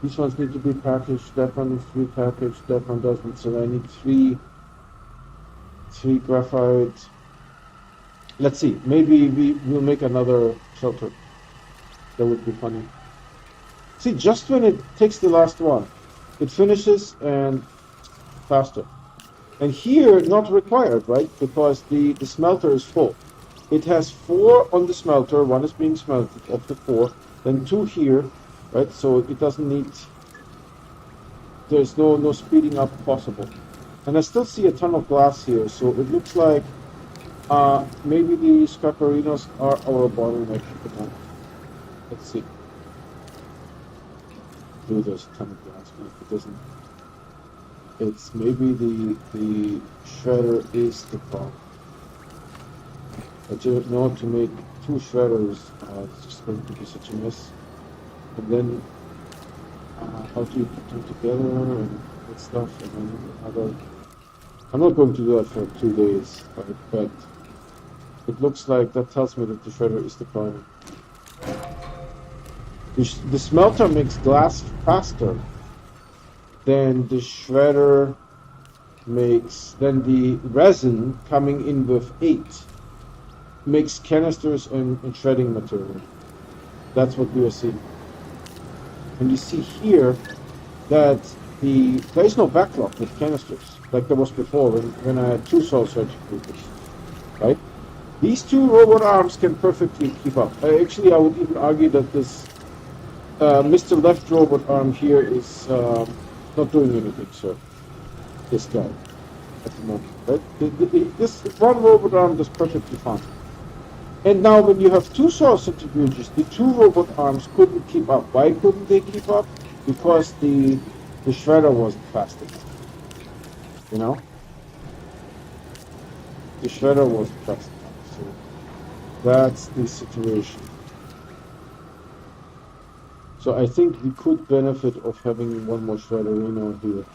These ones need to be packaged. That one needs to be packaged. That one doesn't. So I need 3 graphite. Let's see. Maybe we'll make another shelter. That would be funny. See, just when it takes the last one, it finishes and faster. And here, not required, right? Because the smelter is full. It has 4 on the smelter, 1 is being smelted of the 4, then 2 here, right? So it doesn't need, there's no speeding up possible. And I still see a ton of glass here, so it looks like maybe the Scapperinos are our bottleneck. Let's see. Do there's a ton of glass, but it doesn't. It's maybe the shredder is the problem. But you know, to make 2 shredders, it's just going to be such a mess. And then how do you put them together and that stuff? And then I'm not going to do that for 2 days, right? But it looks like that tells me that the shredder is the problem. The smelter makes glass faster than the shredder makes, then the resin coming in with 8 makes canisters and shredding material. That's what we are seeing. And you see here that there is no backlog with canisters like there was before when I had 2 soul certificators, right? These 2 robot arms can perfectly keep up. Actually, I would even argue that this Mr. Left robot arm here is not doing anything, sir. This guy at the moment, right? This one robot arm does perfectly fine. And now when you have 2 source centrifuges, the 2 robot arms couldn't keep up. Why couldn't they keep up? Because the shredder wasn't fast enough. You know? The shredder wasn't fast enough. So that's the situation. So I think we could benefit of having one more shredder here.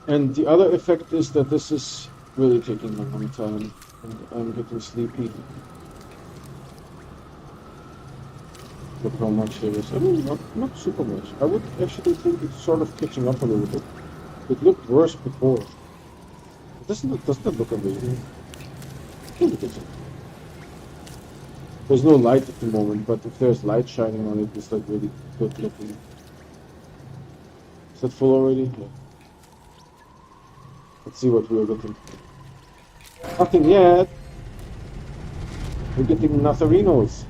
And the other effect is that this is really taking a long time, and I'm getting sleepy. Look how much there is. I mean, not super much. I would actually think it's sort of catching up a little bit. It looked worse before. Doesn't that look amazing? Look at it. There's no light at the moment, but if there's light shining on it, it's like really good looking. Is that full already? Yeah. Let's see what we're getting. Nothing yet. We're getting Natharinos.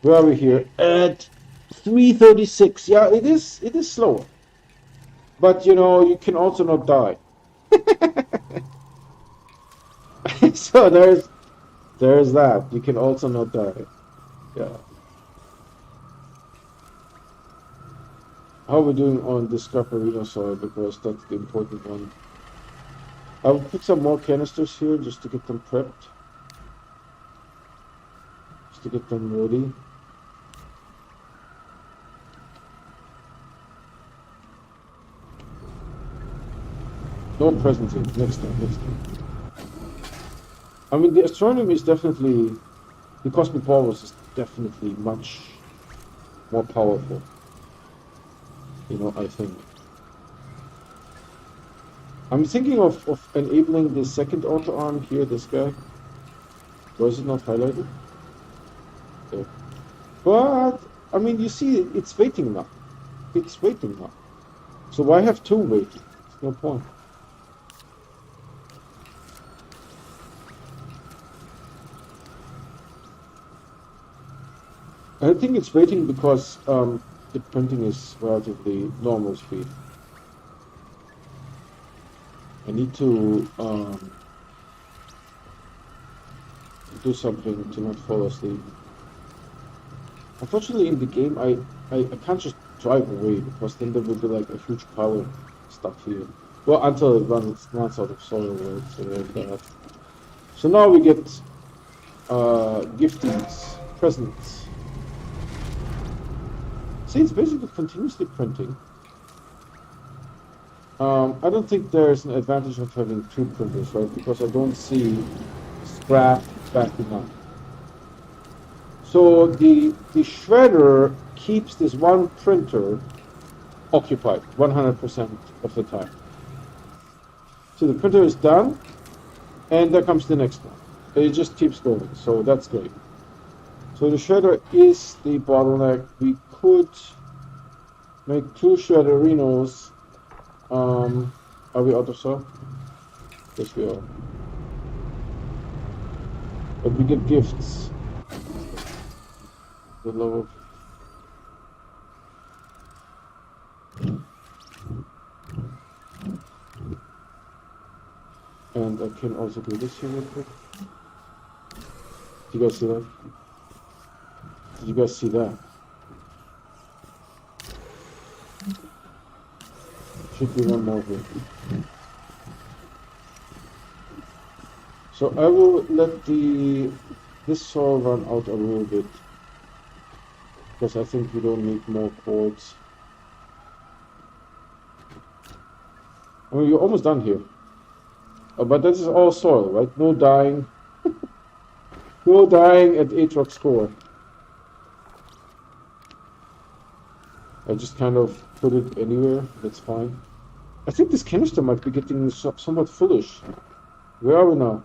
Where are we here? At 336. Yeah, it is slower. But you can also not die. So there's that. You can also not die. Yeah. How are we doing on this Scaparino soil? Because that's the important one. I will put some more canisters here just to get them prepped. Just to get them ready. No presents in. Next time. I mean, the astronomy is definitely, the Cosmic Baubles is definitely much more powerful. I think. I'm thinking of enabling the second auto arm here, this guy. Why is it not highlighted? Okay. But, I mean, you see, it's waiting now. It's waiting now. So why have 2 waiting? There's no point. I think it's waiting because the printing is relatively normal speed. I need to do something to not fall asleep. Unfortunately, in the game, I can't just drive away because then there will be like a huge pile of stuff here. Well, until it runs out of soil, right? So there's that. So now we get giftings, presents. See, it's basically continuously printing. I don't think there's an advantage of having 2 printers, right? Because I don't see scrap backing up. So the shredder keeps this one printer occupied 100% of the time. So the printer is done, and there comes the next one. It just keeps going, so that's great. So the shredder is the bottleneck. We could make 2 shredderinos. Are we out of cell? Yes, we are. But we get gifts. The level. And I can also do this here real quick. Did you guys see that? Did you guys see that? Should be one more here. So I will let this saw run out a little bit, because I think we don't need more cords. I mean, you're almost done here. But this is all soil, right? No dying. No dying at Aatrox core. I just kind of put it anywhere, that's fine. I think this canister might be getting somewhat foolish. Where are we now?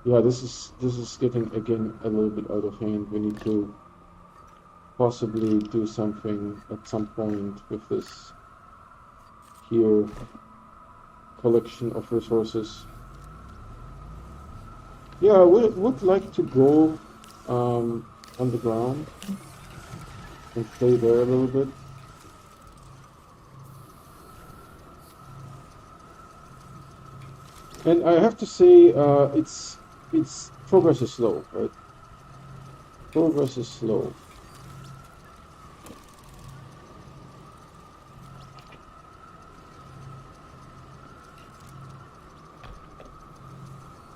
Yeah, this is getting again a little bit out of hand. We need to possibly do something at some point with this here collection of resources. Yeah, I would like to go on the ground and stay there a little bit. And I have to say, it's progress is slow, right? Progress is slow.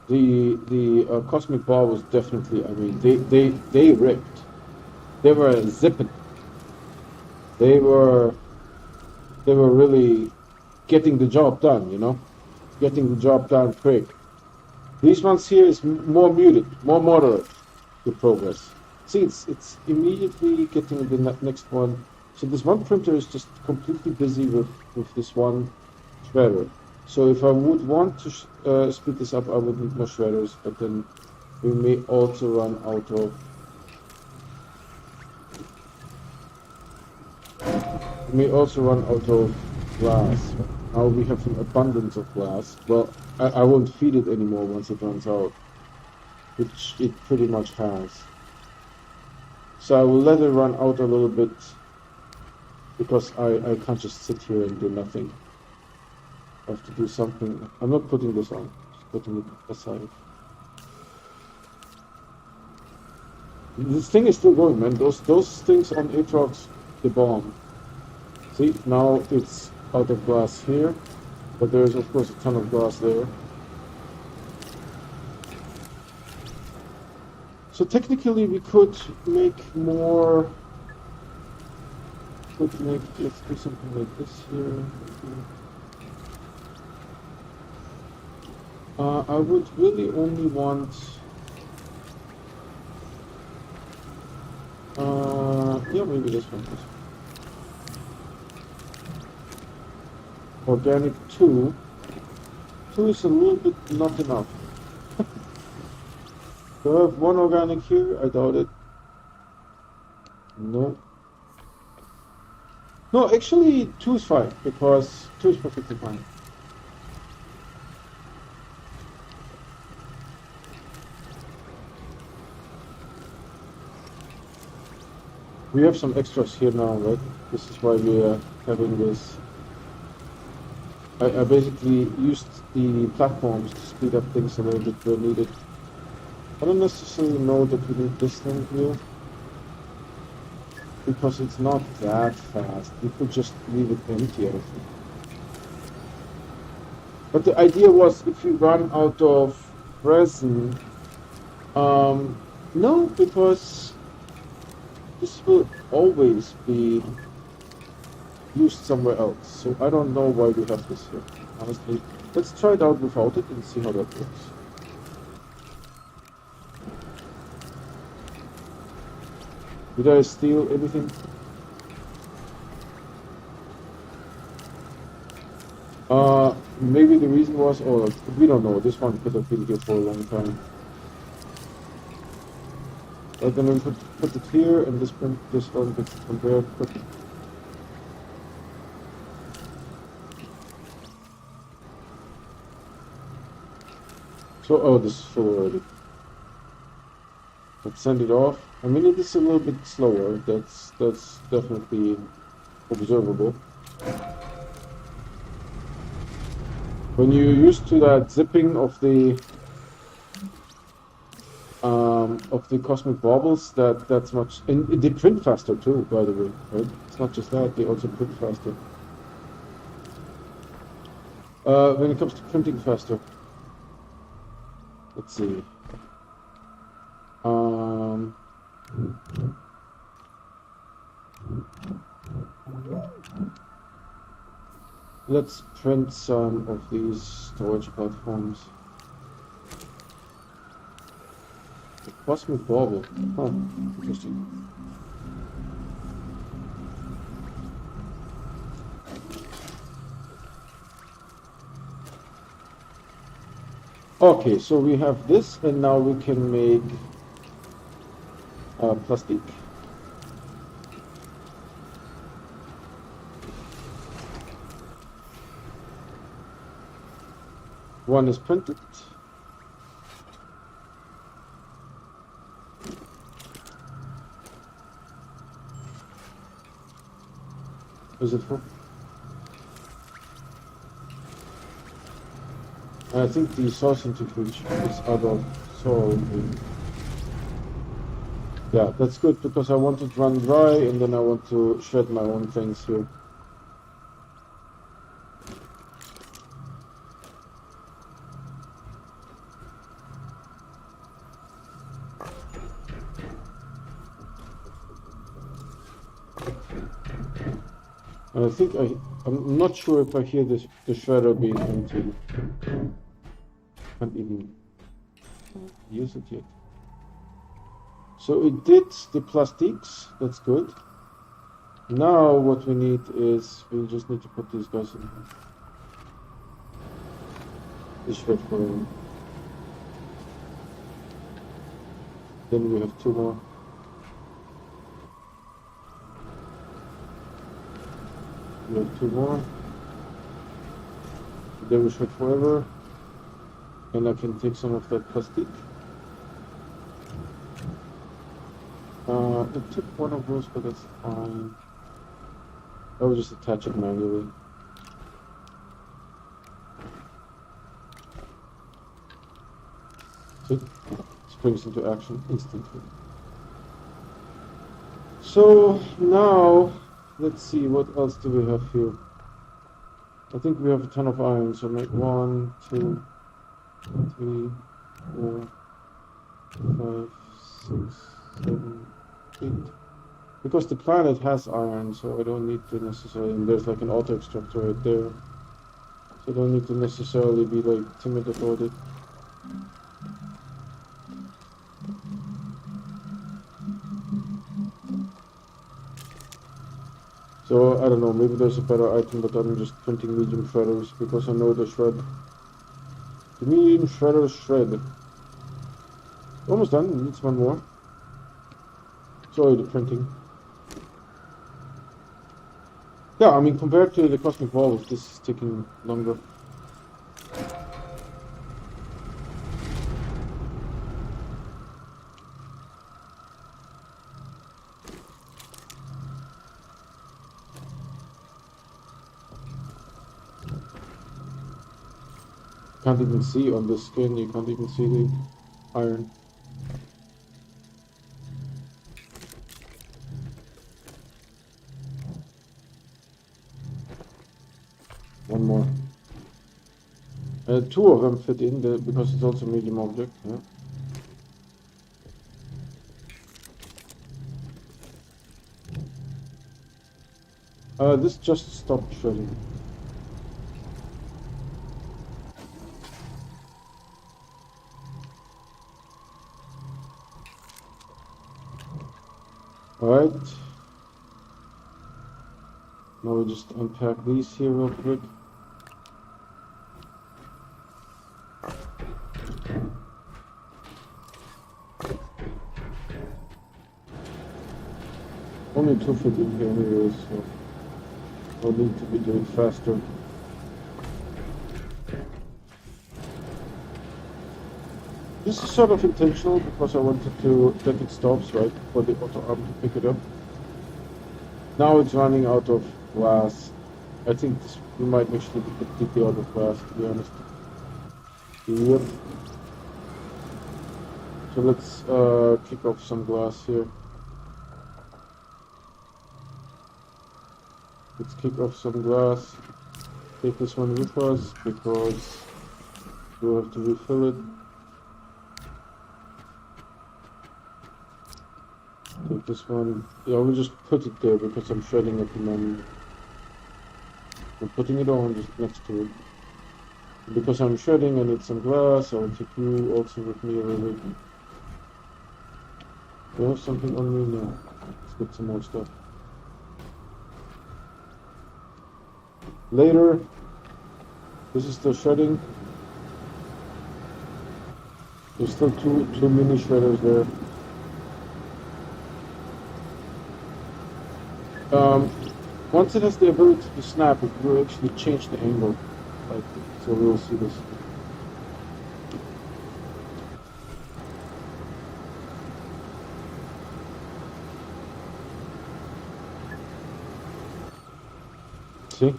The Cosmic Baubles definitely. I mean, they ripped. They were zipping. They were really getting the job done. You know, getting the job done quick. These ones here is more muted, more moderate to progress. See, it's immediately getting the next one. So this one printer is just completely busy with this one shredder. So if I would want to speed this up, I would need more shredders, but then we may also run out of glass. Now we have an abundance of glass. Well, I won't feed it anymore once it runs out, which it pretty much has. So I will let it run out a little bit, because I can't just sit here and do nothing. I have to do something. I'm not putting this on, just putting it aside. This thing is still going, man. Those things on Aatrox, the bomb. See, now it's out of glass here, but there is of course a ton of glass there. So technically we could make more. Let's do something like this here. I would really only want yeah, maybe this one. Organic 2. 2 is a little bit not enough. Do I have 1 organic here? I doubt it. No. No, actually 2 is fine, because 2 is perfectly fine. We have some extras here now, right? This is why we are having this. I basically used the platforms to speed up things a little bit where needed. I don't necessarily know that we need this thing here, because it's not that fast. You could just leave it empty, I think. But the idea was, if we run out of resin, no, because this will always be used somewhere else. So I don't know why we have this here, honestly. Let's try it out without it and see how that works. Did I steal everything? Maybe the reason was, or we don't know, this one could have been here for a long time. Then we put it here, and this one gets converted. So, oh, this is full already. Let's send it off. I mean, it is a little bit slower. That's definitely observable. When you're used to that zipping of the Cosmic Baubles, that's much. And they print faster too, by the way. Right? It's not just that; they also print faster. When it comes to printing faster, let's see. Let's print some of these storage platforms. The Cosmic Bauble. Huh, interesting. Okay, so we have this, and now we can make plastic. One is printed. Is it full? I think the source centrifuge is out of soil. Yeah, that's good because I want it to run dry and then I want to shred my own things here. And I think I'm not sure if I hear the shredder being empty. Can't even use it yet. So it did the plastics, that's good. Now what we need is, we just need to put these guys in here. The shred for them. Then we have two more. We have two more. Then we shred forever. And I can take some of that plastic. It took one of those, but that's fine. I will just attach it manually. See? It springs into action instantly. So now, let's see, what else do we have here? I think we have a ton of iron, so make 1, 2, 3, 4, 5, 6, 7, 8. Because the planet has iron, so I don't need to necessarily, and there's like an auto extractor right there. So I don't need to necessarily be like timid about it. So I don't know, maybe there's a better item, but I'm just printing medium shredders because I know the shred. The medium shredder shred. Almost done, needs one more. Sorry, the printing. Yeah, I mean, compared to the Cosmic Baubles, this is taking longer. Can't even see on the screen, you can't even see the iron. One more. Two of them fit in there because it's also a medium object. Yeah. This just stopped shredding. Alright. Now we just unpack these here real quick. Only 2 fit in here anyways, so I'll need to be doing faster. This is sort of intentional because I wanted to that it stops right for the auto arm to pick it up. Now it's running out of glass. I think this, we might actually be completely out of glass, to be honest. Yep. So let's kick off some glass here. Let's kick off some glass. Take this one with us because we'll have to refill it. Take this one. Yeah, we'll just put it there because I'm shredding at the moment. I'm putting it on just next to it. Because I'm shredding, I need some glass. I'll take you also with me a little bit. Do I have something on me? No. Let's get some more stuff. Later, this is the shredding. There's still two mini shredders there. Once it has the ability to snap, it will actually change the angle. Like, so we'll see this. See?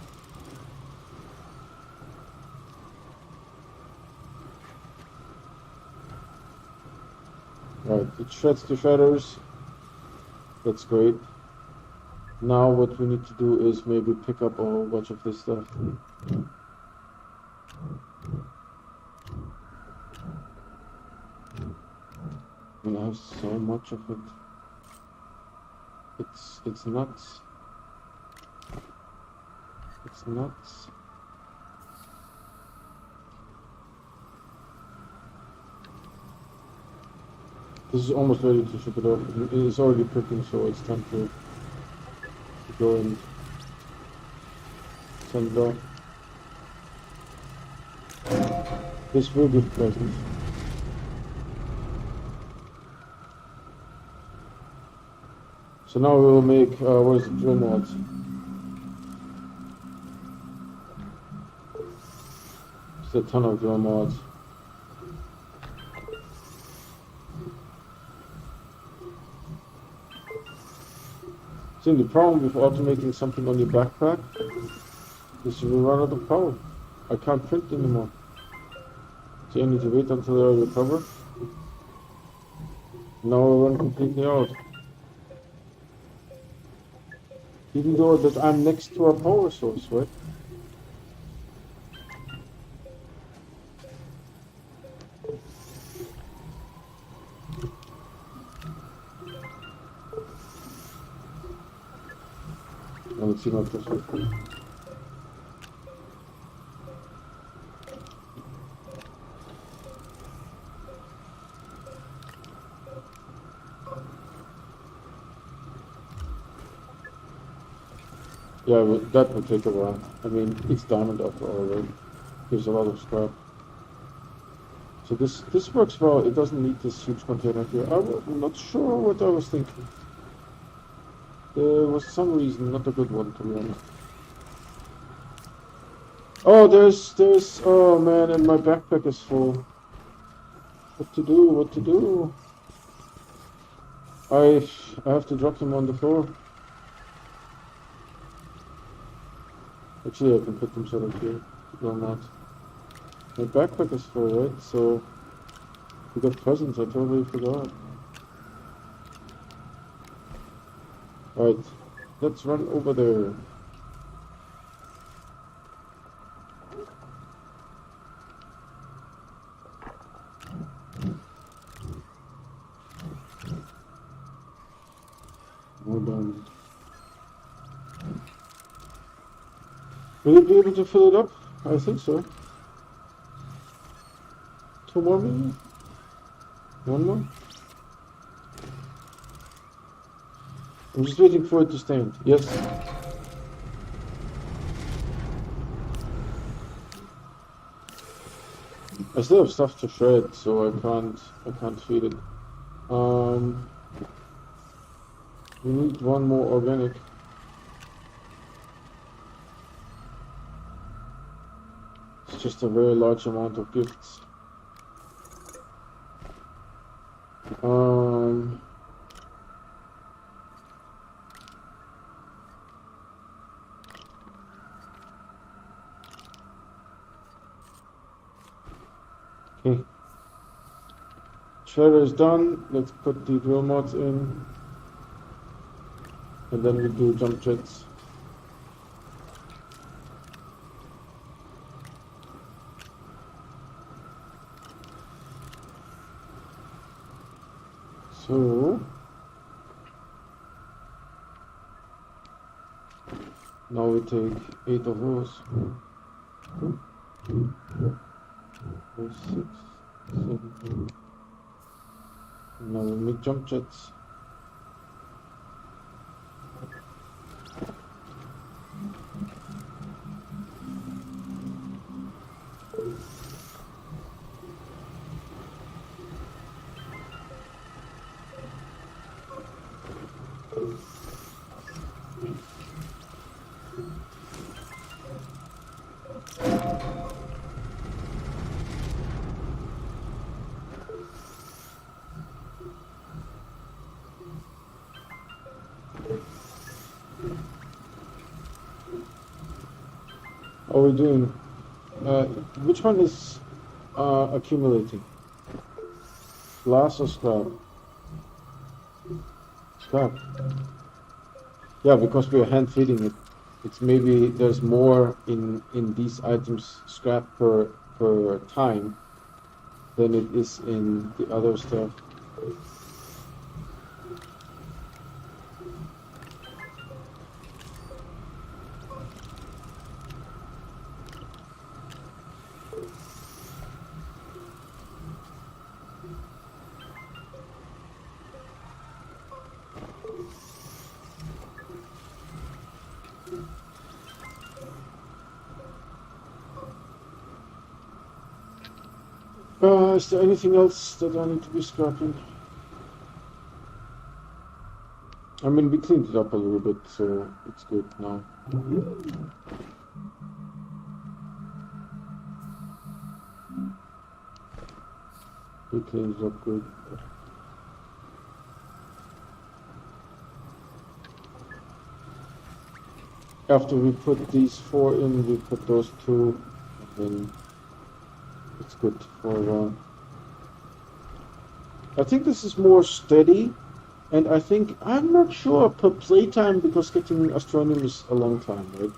Right, it shreds the shredders. That's great. Now what we need to do is maybe pick up a whole bunch of this stuff. And I have so much of it. It's nuts. It's nuts. This is almost ready to ship it off. It's already cooking, so it's time to go and send it off. This will give presents. So now we will make, what is it, drill mods. Just a ton of drill mods. See, the problem with automating something on your backpack is you will run out of power. I can't print anymore. So I need to wait until I recover. Now I run completely out. Even though that I'm next to a power source, right? Let's see what this is. Yeah, but that will take a while. I mean, it's diamond after all, right? There's a lot of scrap. So this works well. It doesn't need this huge container here. I'm not sure what I was thinking. There was some reason, not a good one, to be honest. Oh, there's, oh man, and my backpack is full. What to do, what to do? I have to drop them on the floor. Actually, I can put them sort of here. No, not. My backpack is full, right? So, we got presents, I totally forgot. Alright, let's run over there. We're done. Will you be able to fill it up? I think so. 2 more maybe? 1 more? I'm just waiting for it to stand. Yes. I still have stuff to shred, so I can't feed it. We need one more organic. It's just a very large amount of gifts. Okay. Shredder is done. Let's put the drill mods in. And then we do jump jets. So now we take 8 of those. 4, 6, 7, 8. Now we make jump jets. How are we doing? Which one is accumulating? Glass or scrap? Scrap. Yeah, because we are hand feeding it. It's maybe there's more in these items scrap per time than it is in the other stuff. Is there anything else that I need to be scrapping? I mean, we cleaned it up a little bit, so it's good now. We cleaned it up good. After we put these 4 in, we put those 2, and then it's good for a while. I think this is more steady, and I think, I'm not sure per playtime, because getting Astroneer is a long time, right?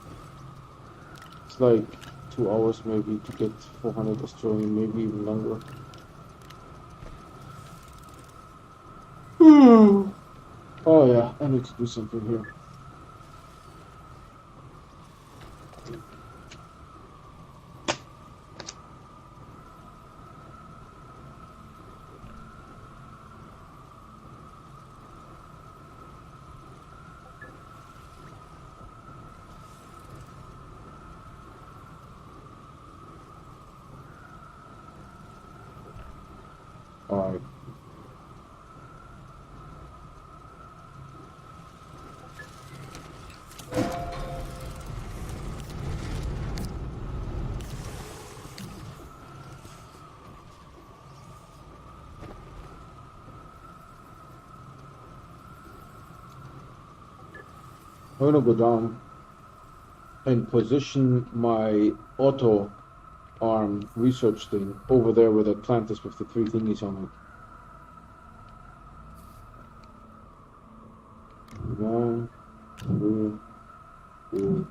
It's like 2 hours maybe to get 400 Astroneer, maybe even longer. Oh yeah, I need to do something here. Alright. I'm gonna go down and position my auto arm research thing over there where that plant is with the 3 thingies on it. 1, 2, 3.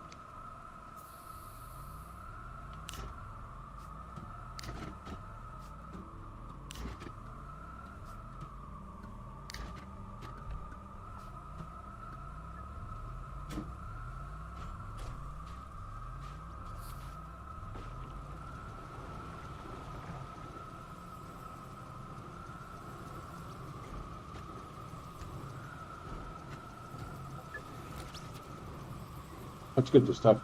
Let's get this stuff.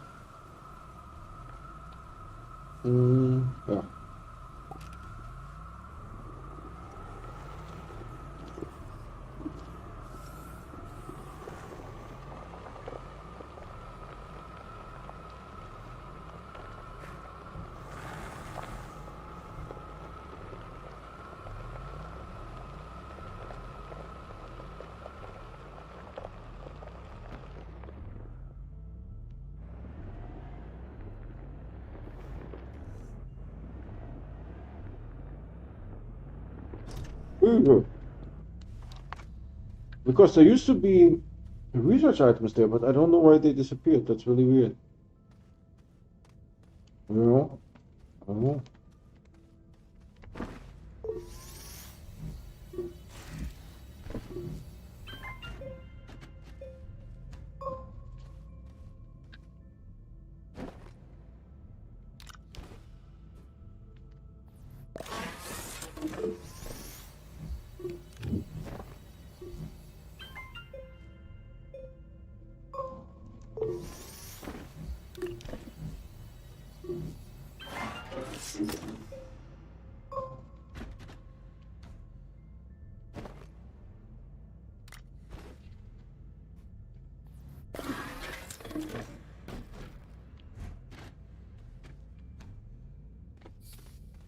Yeah. Very good. Because there used to be research items there, but I don't know why they disappeared. That's really weird. You know? I don't know.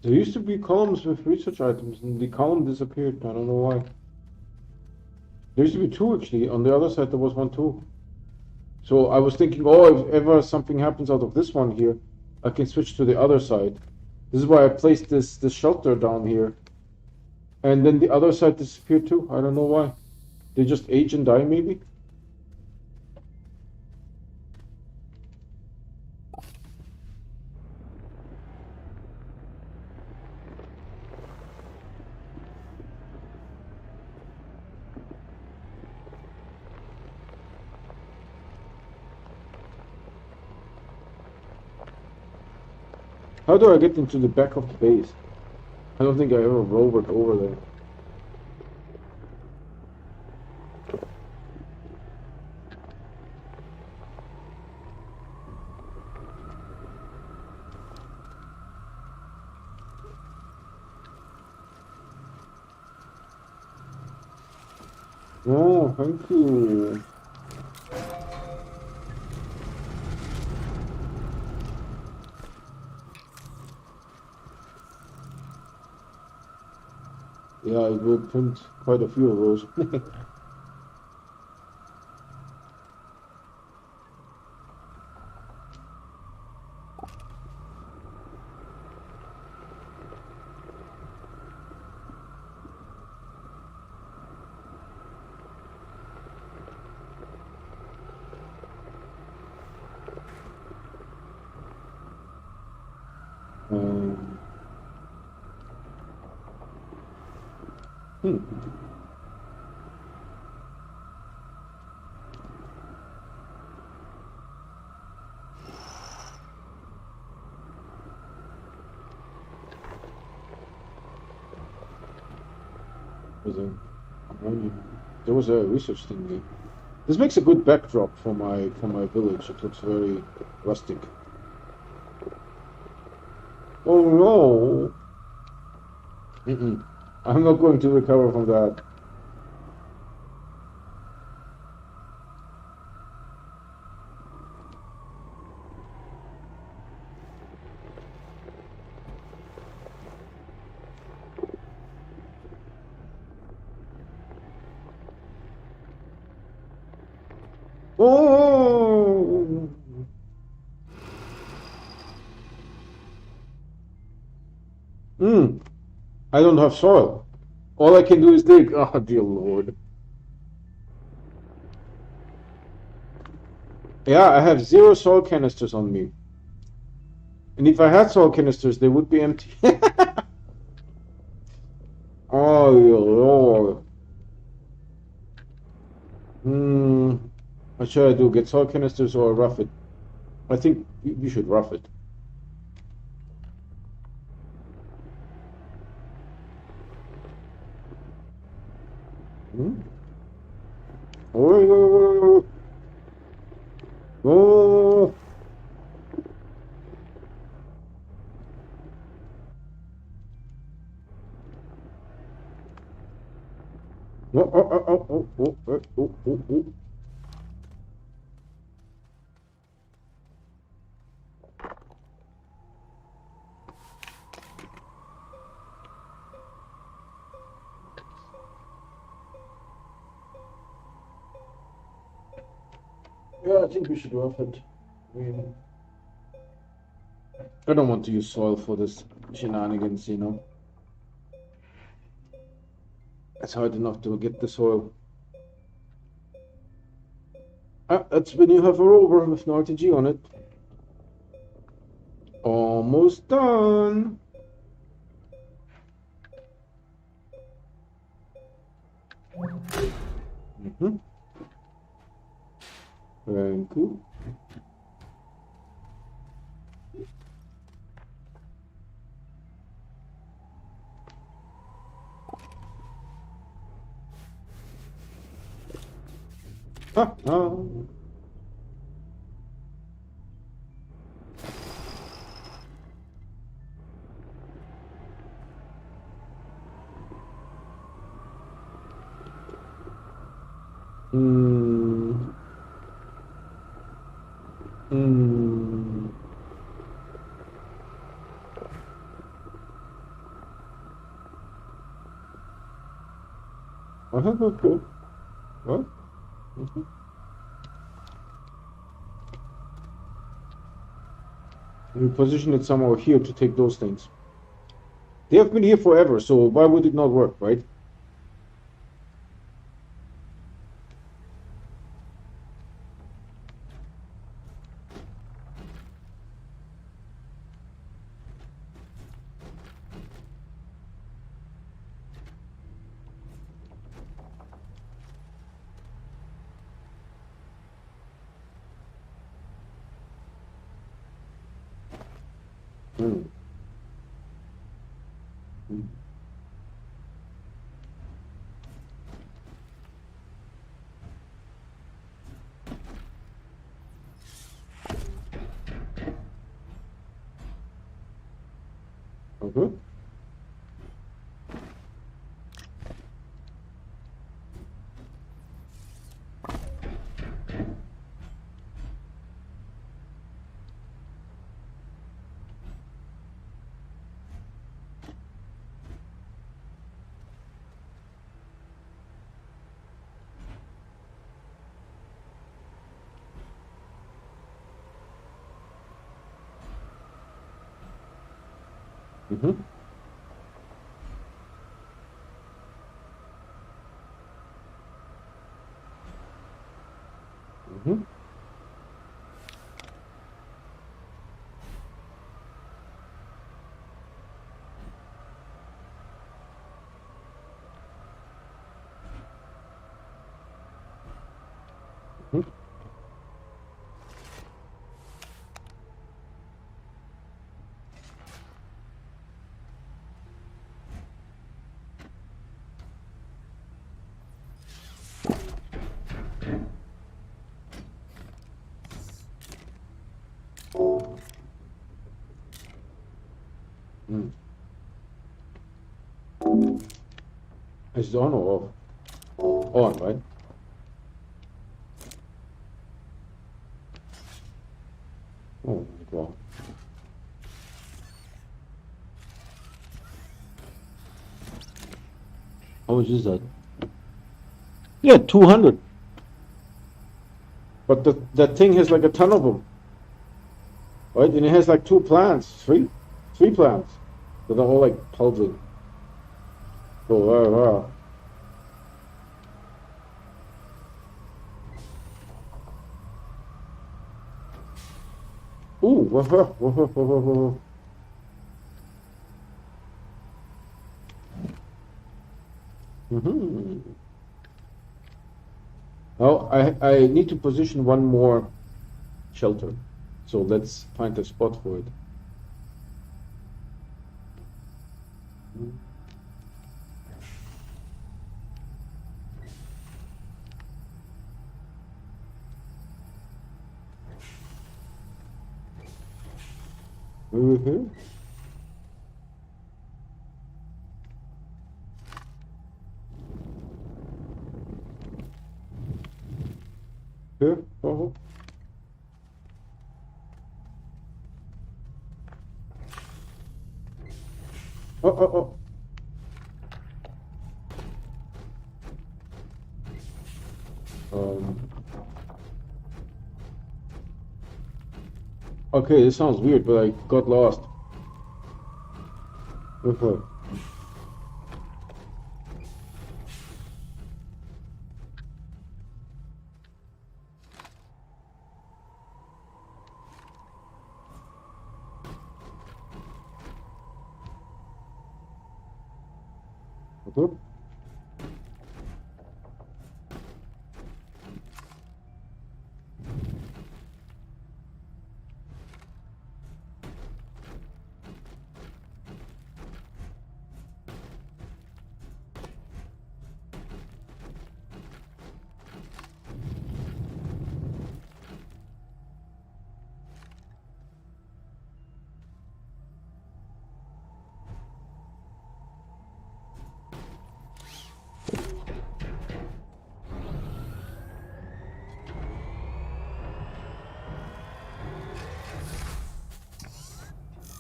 There used to be columns with research items, and the column disappeared. I don't know why. There used to be two, actually. On the other side, there was one too. So I was thinking, oh, if ever something happens out of this one here, I can switch to the other side. This is why I placed this shelter down here. And then the other side disappeared too. I don't know why. They just age and die, maybe? How do I get into the back of the base? I don't think I ever rovered over there. Oh, thank you. Yeah, I will print quite a few of those. Um, hmm. Was there, there was a research thing there. This makes a good backdrop for my village. It looks very rustic. Oh no! I'm not going to recover from that. Oh! I don't have soil. All I can do is dig. Oh, dear Lord. Yeah, I have 0 soil canisters on me. And if I had soil canisters, they would be empty. Oh, dear Lord. What should I do? Get soil canisters or rough it? I think we should rough it. Oh, oh, oh. Yeah, I think we should rough it. I mean, I don't want to use soil for this shenanigans, you know. It's hard enough to get the soil. That's when you have a rover with an RTG on it. Almost done. Very cool. Ha ha. Hmm. Hmm. Cool. What? We position it somewhere here to take those things. They have been here forever, so why would it not work, right? Hmm. Okay. Mm-hmm. Mm-hmm. Mm. Is it on or off? On, right? Oh my god. How much is that? Yeah, 200. But that thing has like a ton of them, right? And it has like three plants that are all like pulsing. Oh, wow. Ooh, mm-hmm. Now I need to position one more shelter, so let's find a spot for it. Mm-hmm. Here? Oh. Oh, oh, oh. Okay, this sounds weird, but I got lost. Okay.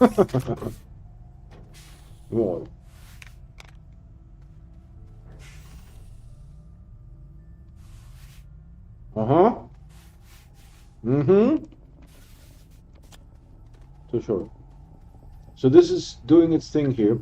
Okay. Wall. Uh-huh. Mm-hmm. So sure. So this is doing its thing here.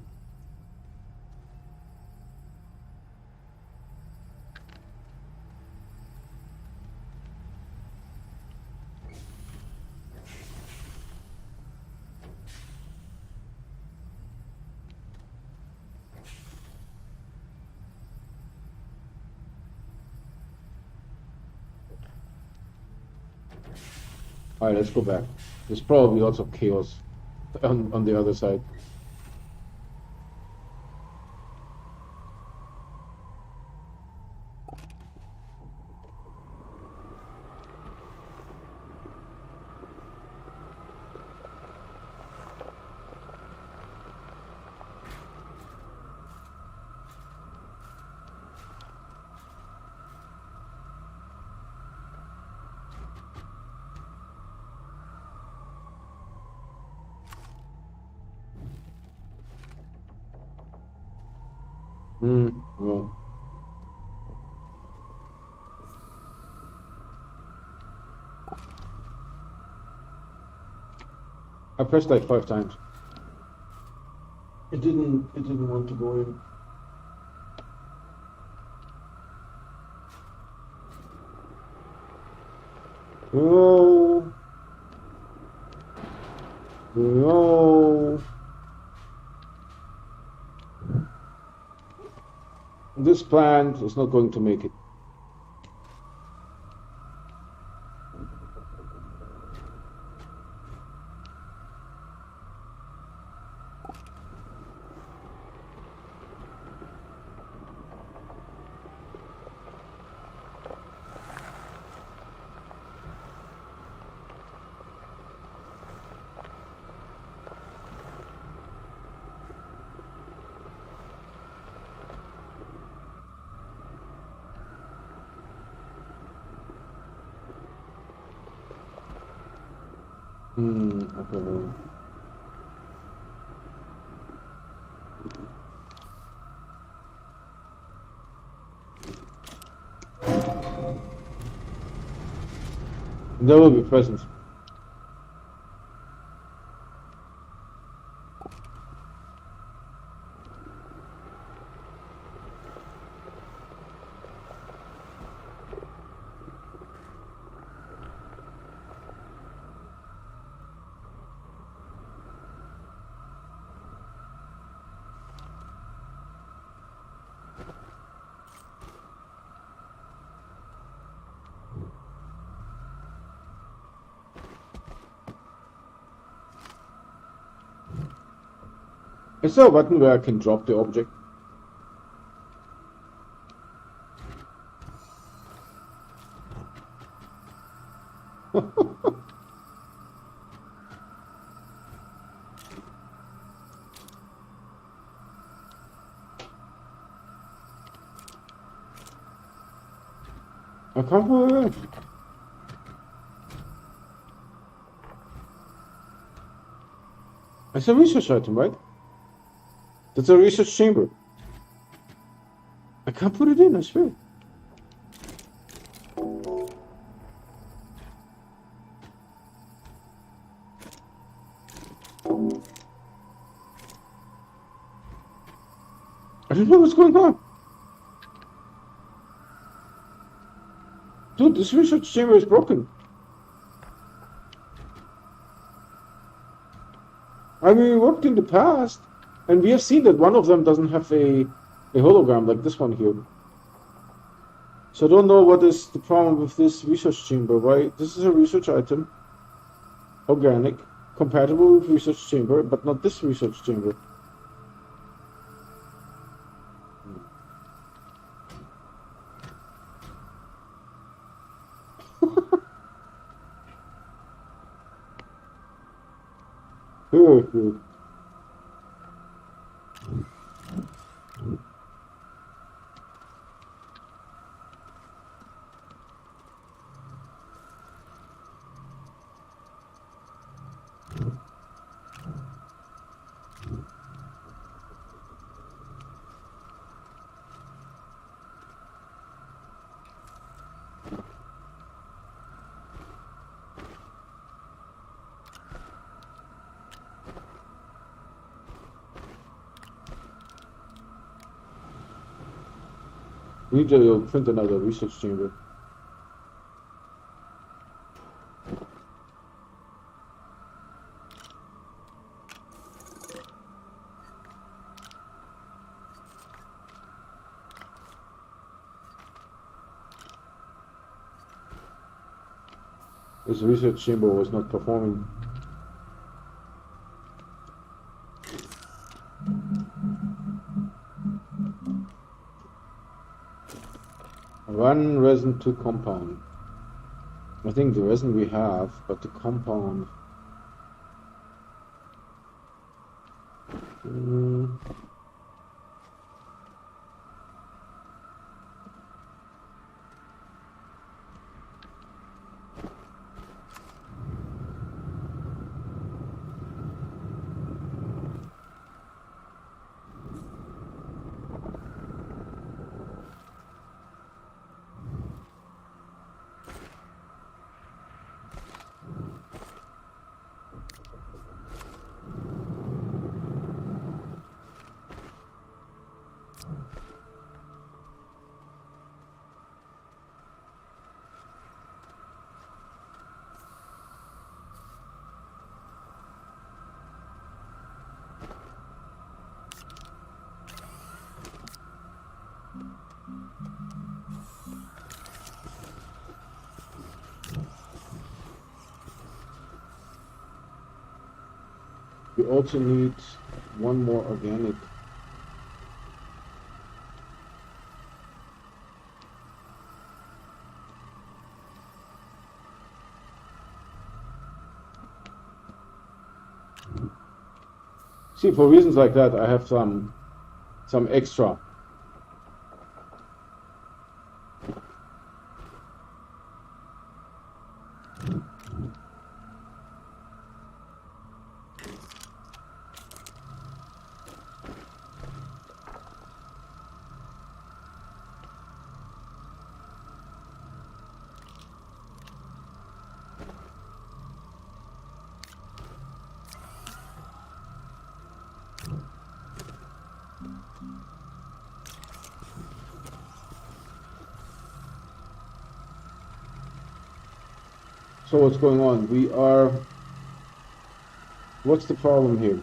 All right, let's go back. There's probably lots of chaos on the other side. Well, I pressed like 5 times. It didn't want to go in. No. No. This plant is not going to make it. Okay. There will be presents. Is there a button where I can drop the object? I can't believe it. It's a research item, right? That's a research chamber. I can't put it in, I swear. I don't know what's going on. Dude, this research chamber is broken. I mean, we worked in the past, and we have seen that one of them doesn't have a hologram like this one here. So I don't know what is the problem with this research chamber. Why? This is a research item, organic, compatible with research chamber, but not this research chamber. Good. We need to print another research chamber. This research chamber was not performing. One resin, 2 compound. I think the resin we have, but the compound. We also need one more organic. See, for reasons like that, I have some extra. So what's going on? What's the problem here?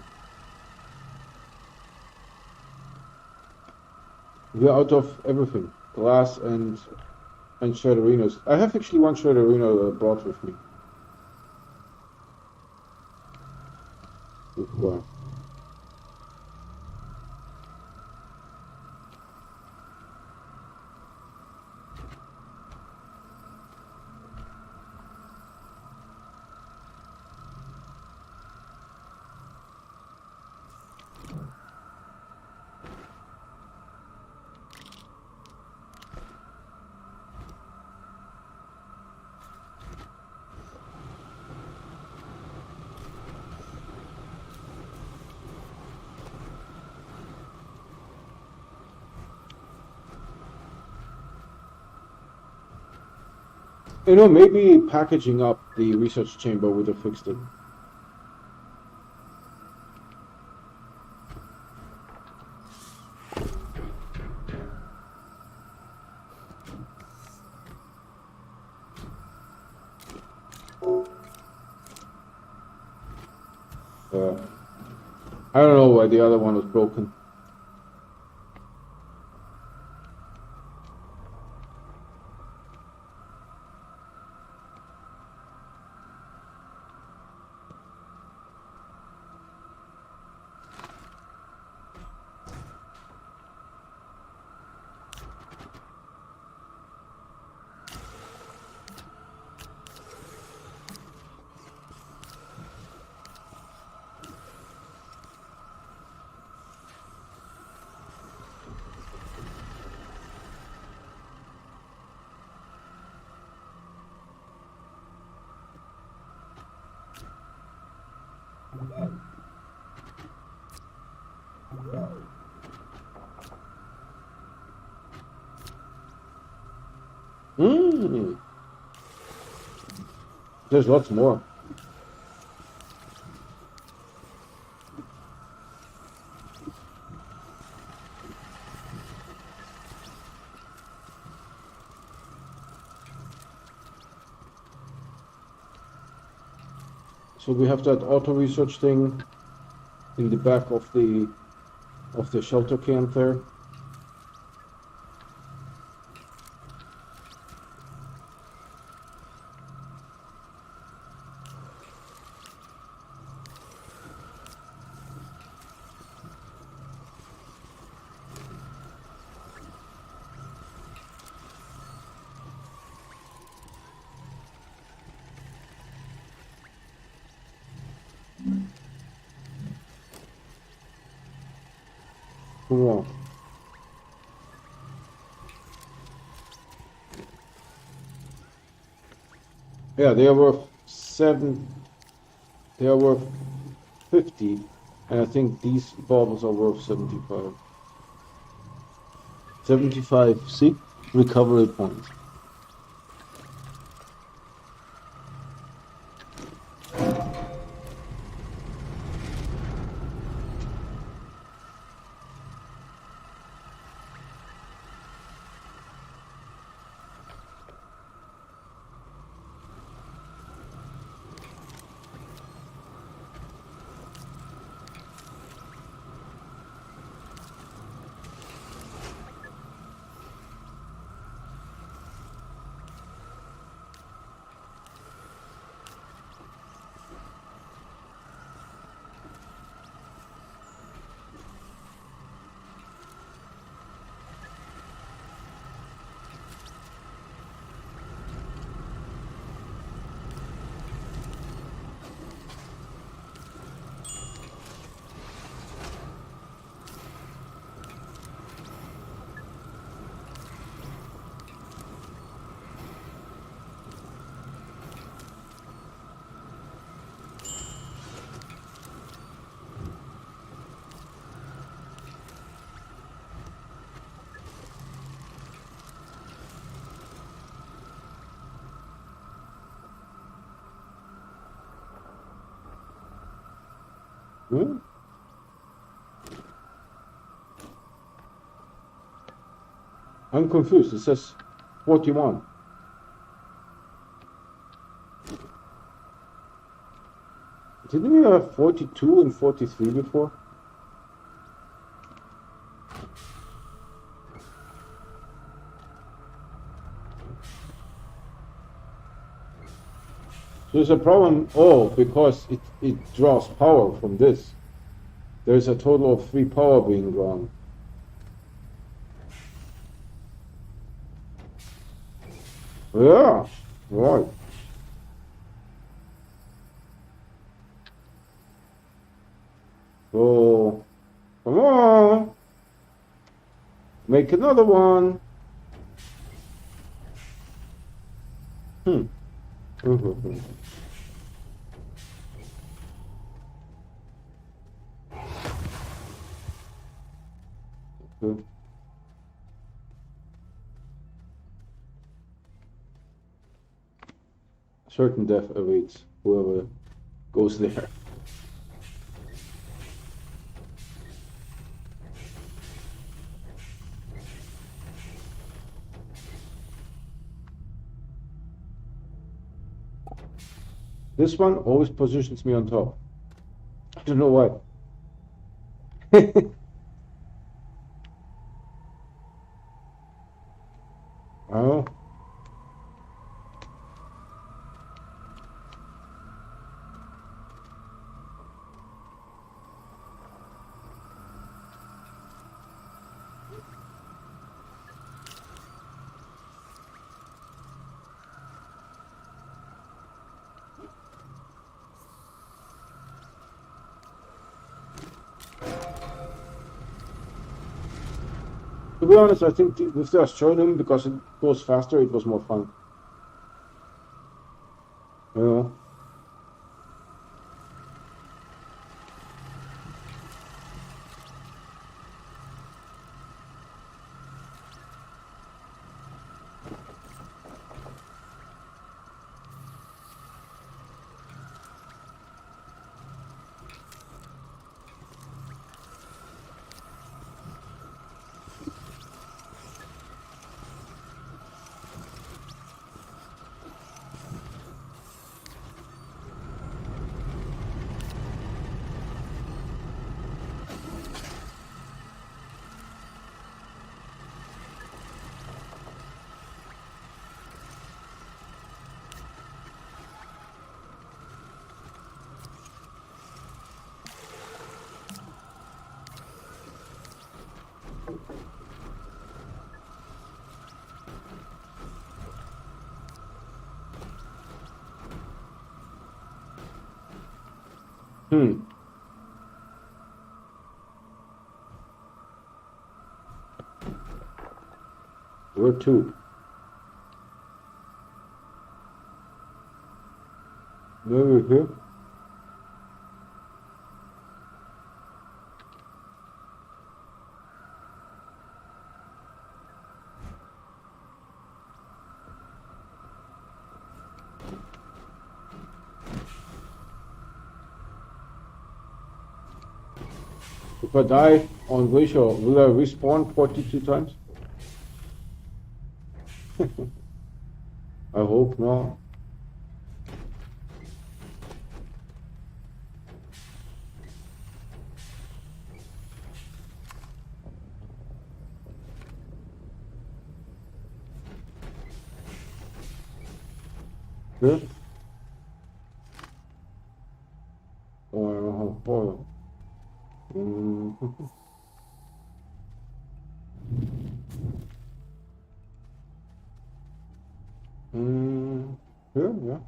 We're out of everything. Glass and shredderinos. I have actually one shredderino brought with me. Wow. You know, maybe packaging up the research chamber would have fixed it. I don't know why the other one was broken. Mm. There's lots more. So we have that auto research thing in the back of the shelter camp there. Cool. Yeah, they are worth 7. They are worth 50, and I think these baubles are worth 75. 75 see recovery points. Hmm? I'm confused. It says 41. Didn't we have 42 and 43 before? So there's a problem. Oh, because it draws power from this. There's a total of 3 power being drawn. Yeah, right. So, come on. Make another one. Hmm. Mm-hmm. Okay. certain death awaits whoever goes there. This one always positions me on top. I don't know why. Oh. To be honest, I think with the Astroneer, because it goes faster, it was more fun. You know? Where to? Over here? If I die on Glacier, will I respawn 42 times? I hope not. Here? Oh, I don't know how far. Here, yeah.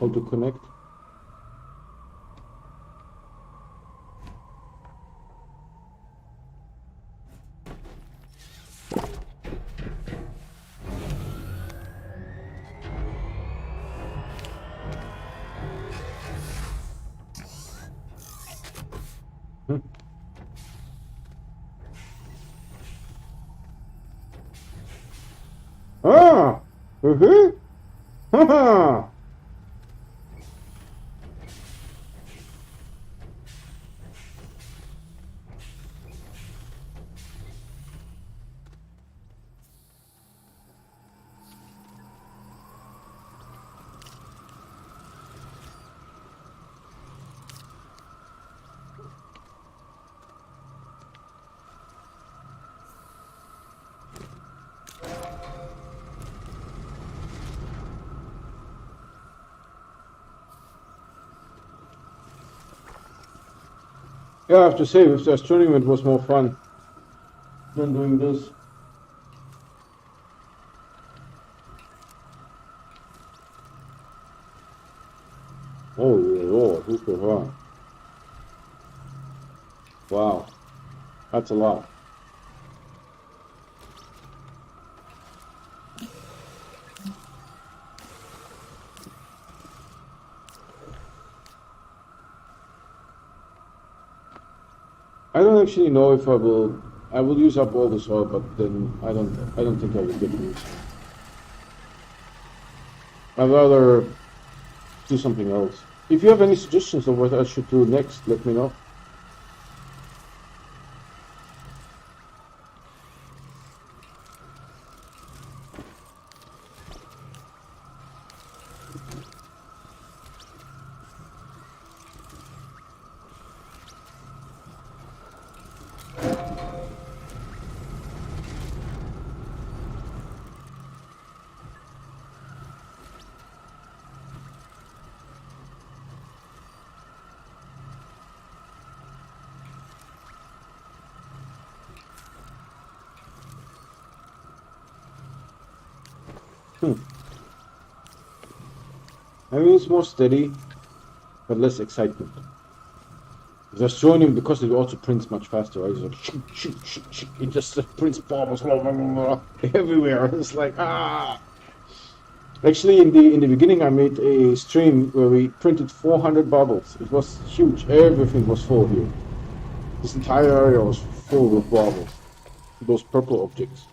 How to connect? Ah! Haha! Yeah, I have to say, with the Astroneer, it was more fun than doing this. Oh, Lord, look at her. Wow, that's a lot. I don't actually know if I will. I will use up all the soil, but then I don't think I will get roots. I'd rather do something else. If you have any suggestions of what I should do next, let me know. I mean, it's more steady, but less excitement. The Astroneer, because it also prints much faster, right? It's like shoot, shoot, shoot, shoot. It just prints baubles everywhere. It's like ah. Actually, in the beginning, I made a stream where we printed 400 baubles. It was huge. Everything was full here. This entire area was full with baubles. Those purple objects.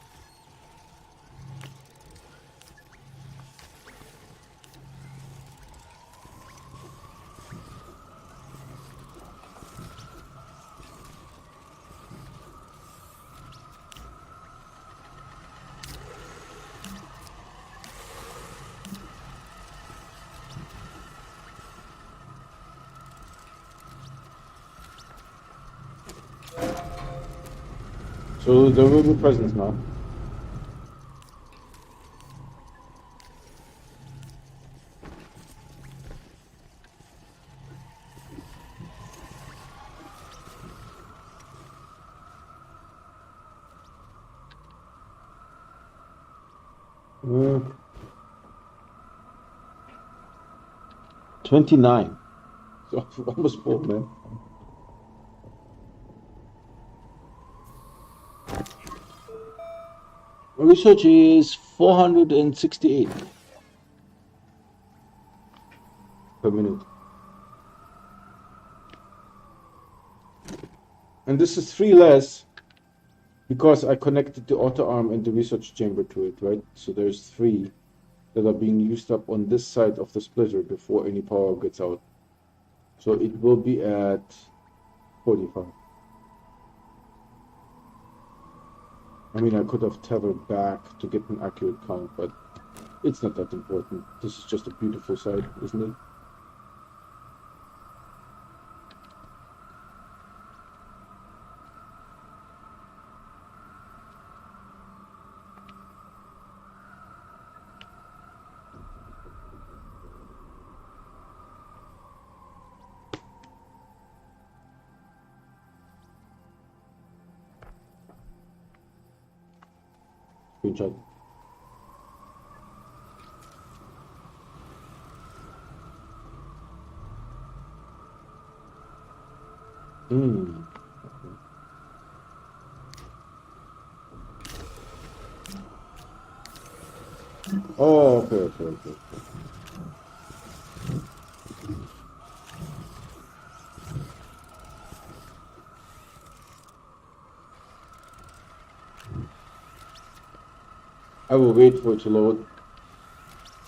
So there will be presents now. Uh, 29. So almost full, man. Research is 468 per minute. And this is 3 less because I connected the auto arm and the research chamber to it, right? So there's 3 that are being used up on this side of the splitter before any power gets out. So it will be at 45. I mean, I could have tethered back to get an accurate count, but it's not that important. This is just a beautiful sight, isn't it? Screenshot. Hmm. Oh, okay. I will wait for it to load.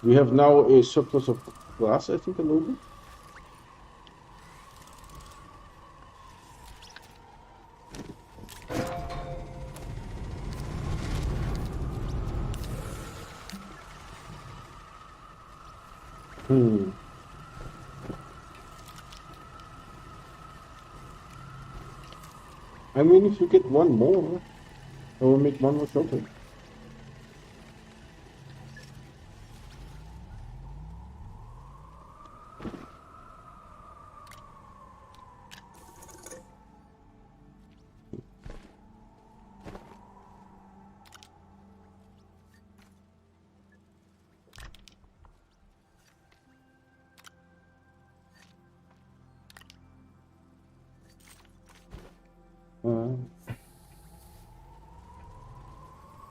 We have now a surplus of glass, I think, a little bit. I mean, if you get one more, I will make one more shelter.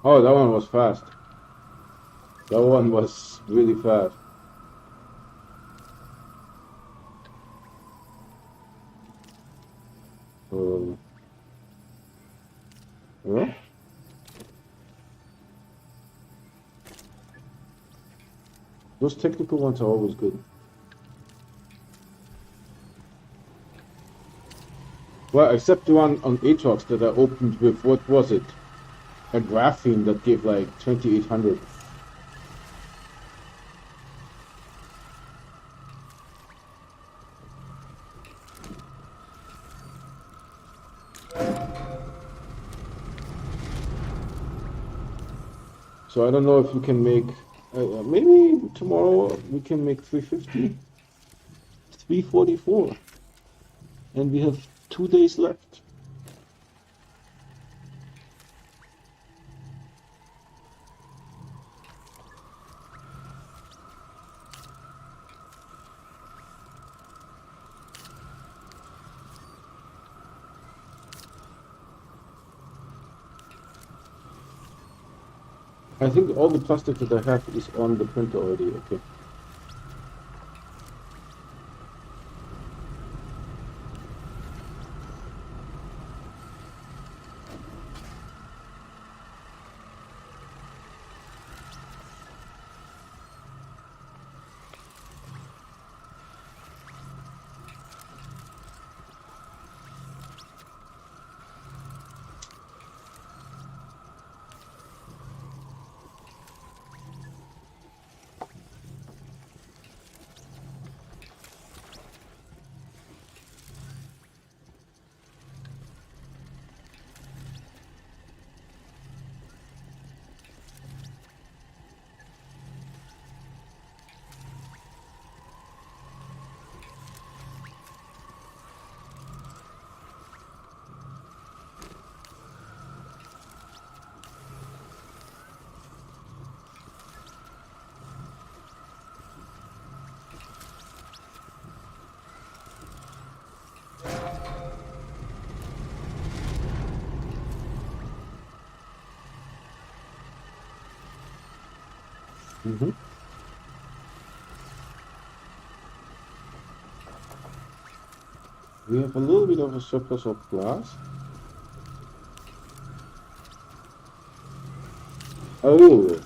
Oh, that one was fast. That one was really fast. Yeah. Those technical ones are always good. Well, except the one on Atox that I opened with, what was it? A graphene that gave like 2800. So I don't know if we can make, maybe tomorrow we can make 350, 344. And we have 2 days left. I think all the plastic that I have is on the printer already. Okay. Mm-hmm. We have a little bit of a surplus of glass. Oh,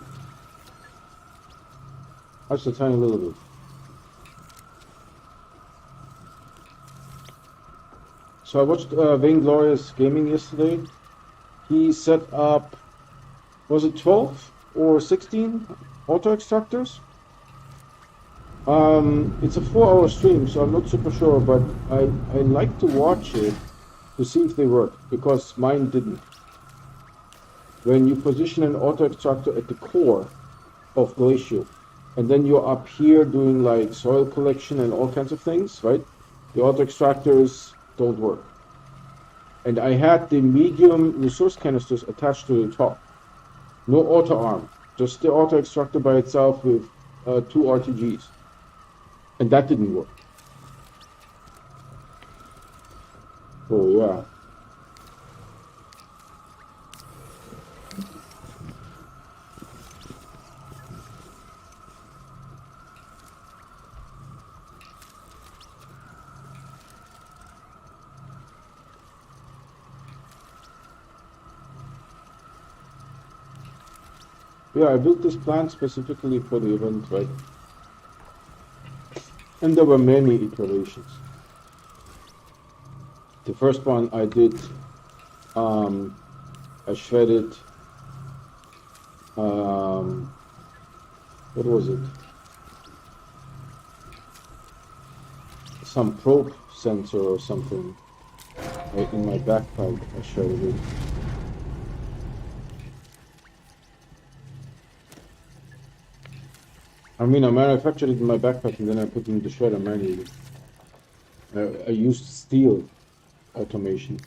that's a tiny little bit. So I watched Vainglorious Gaming yesterday. He set up, was it 12 or 16 auto extractors? It's a 4-hour stream, so I'm not super sure, but I like to watch it to see if they work, because mine didn't. When you position an auto extractor at the core of Glacial, and then you're up here doing like soil collection and all kinds of things, right? The auto extractors don't work. And I had the medium resource canisters attached to the top. No auto arm, just the auto extractor by itself with 2 RTGs. And that didn't work. Oh yeah. Yeah, I built this plant specifically for the event, right? And there were many iterations. The first one I did, I shredded, what was it? Some probe sensor or something, right in my backpack. I shredded it. I mean, I manufactured it in my backpack and then I put it in the shredder manually. I used steel automation.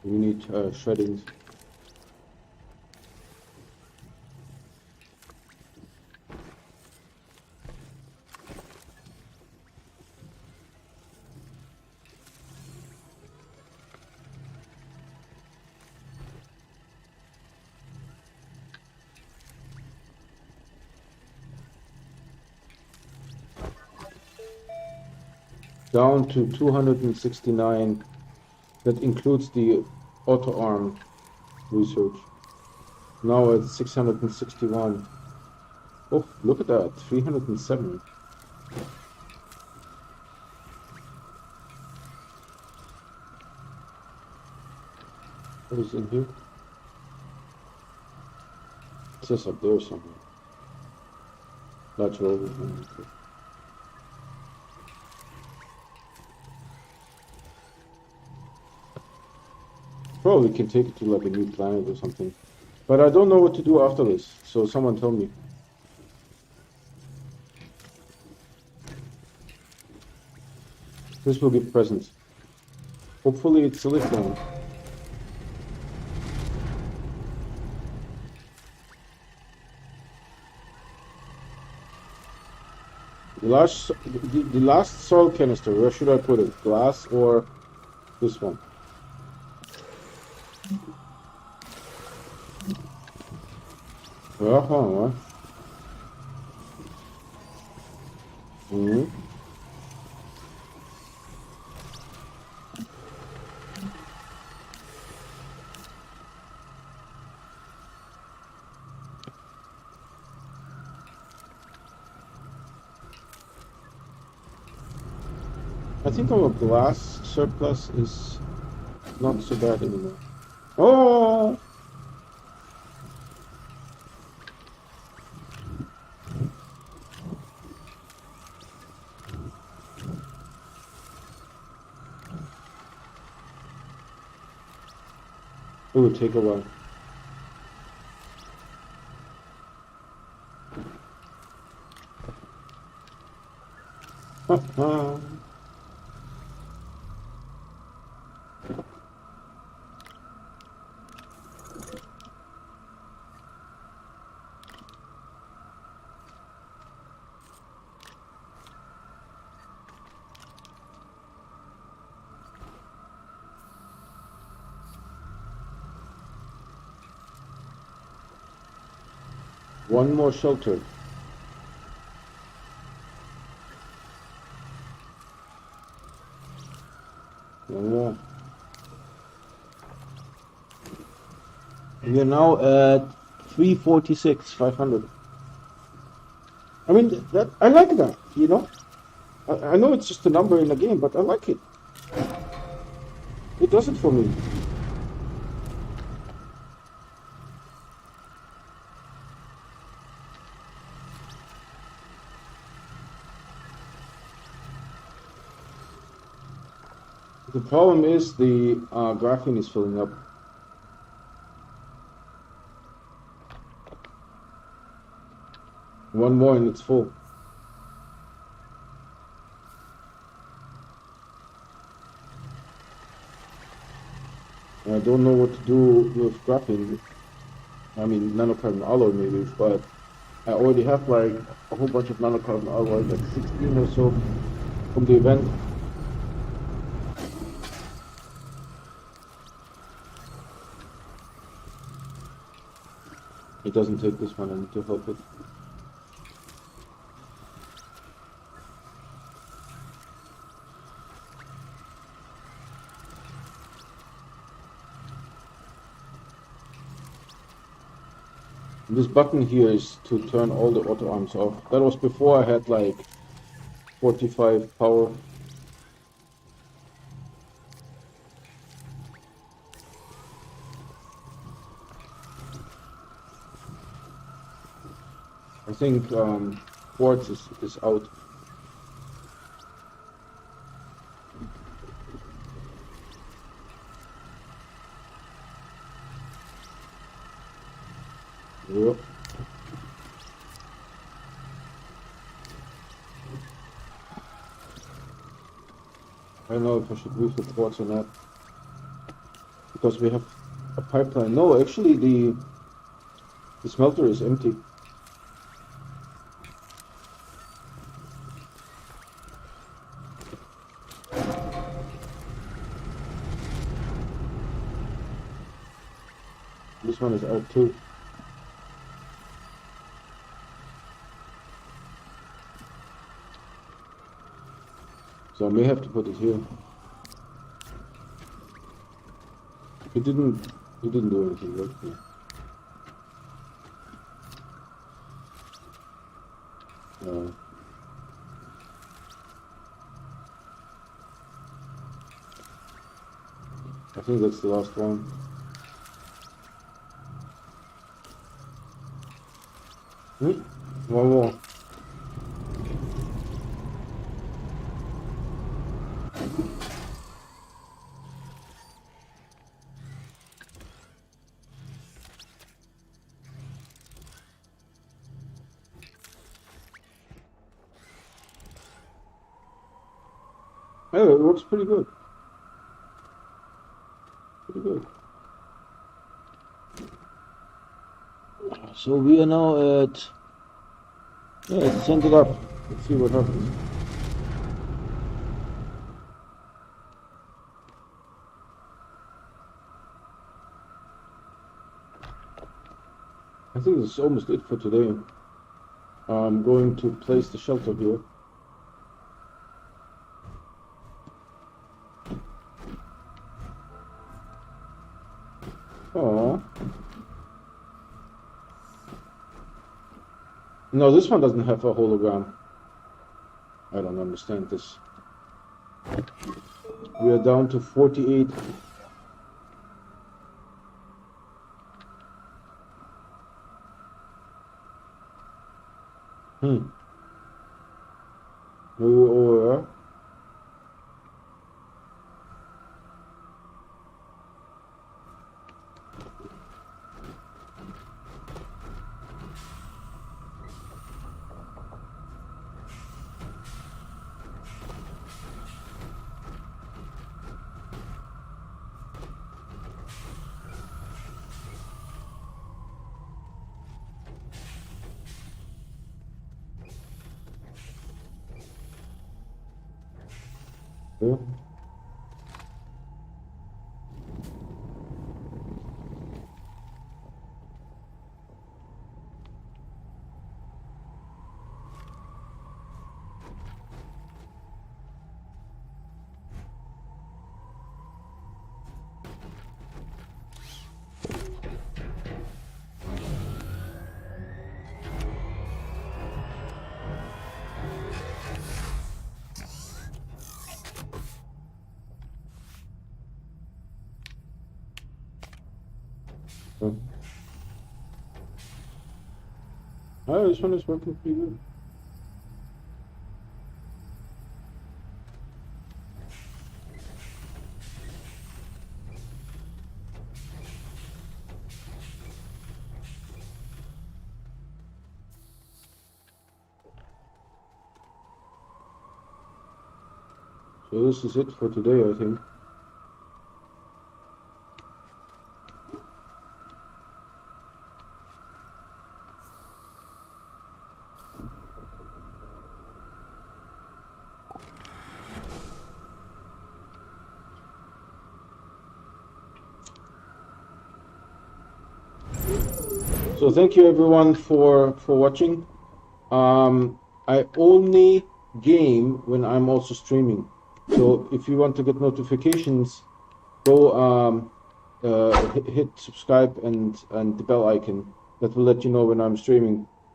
We need shredding. Down to 269. That includes the auto arm research. Now it's 661. Oh, look at that, 307. What is in here? It says up there somewhere. Lateral overhang. Okay. Probably can take it to like a new planet or something. But I don't know what to do after this, so someone tell me. This will be present. Hopefully it's silicone. The last soil canister, where should I put it? Glass or this one? Uh-huh. Mm-hmm. I think our glass surplus is not so bad anymore. Oh! It would take a while. One more shelter. One more. We are now at 346, 500. I mean, that I like that, you know? I know it's just a number in the game, but I like it. It does it for me. The problem is the graphene is filling up. One more and it's full. I don't know what to do with graphene. I mean, nanocarbon alloy maybe, but I already have like a whole bunch of nanocarbon alloy, like 16 or so from the event. It doesn't take this one, I need to help it. This button here is to turn all the auto arms off. That was before I had like 45 power. I think quartz is out. Yep. I don't know if I should move the quartz or not. because we have a pipeline. No, actually the smelter is empty. This one is out too. So I may have to put it here. It didn't do anything, right? Yeah. I think that's the last one. One more. Oh, it works pretty good. Pretty good. So we are now at... Yeah, send it up. Let's see what happens. I think this is almost it for today. I'm going to place the shelter here. Oh. No, this one doesn't have a hologram. I don't understand this. We are down to 48. Maybe over. Yeah. Oh, this one is working pretty good. So this is it for today, I think. So thank you everyone for watching. I only game when I'm also streaming. So if you want to get notifications, go hit subscribe and the bell icon. That will let you know when I'm streaming.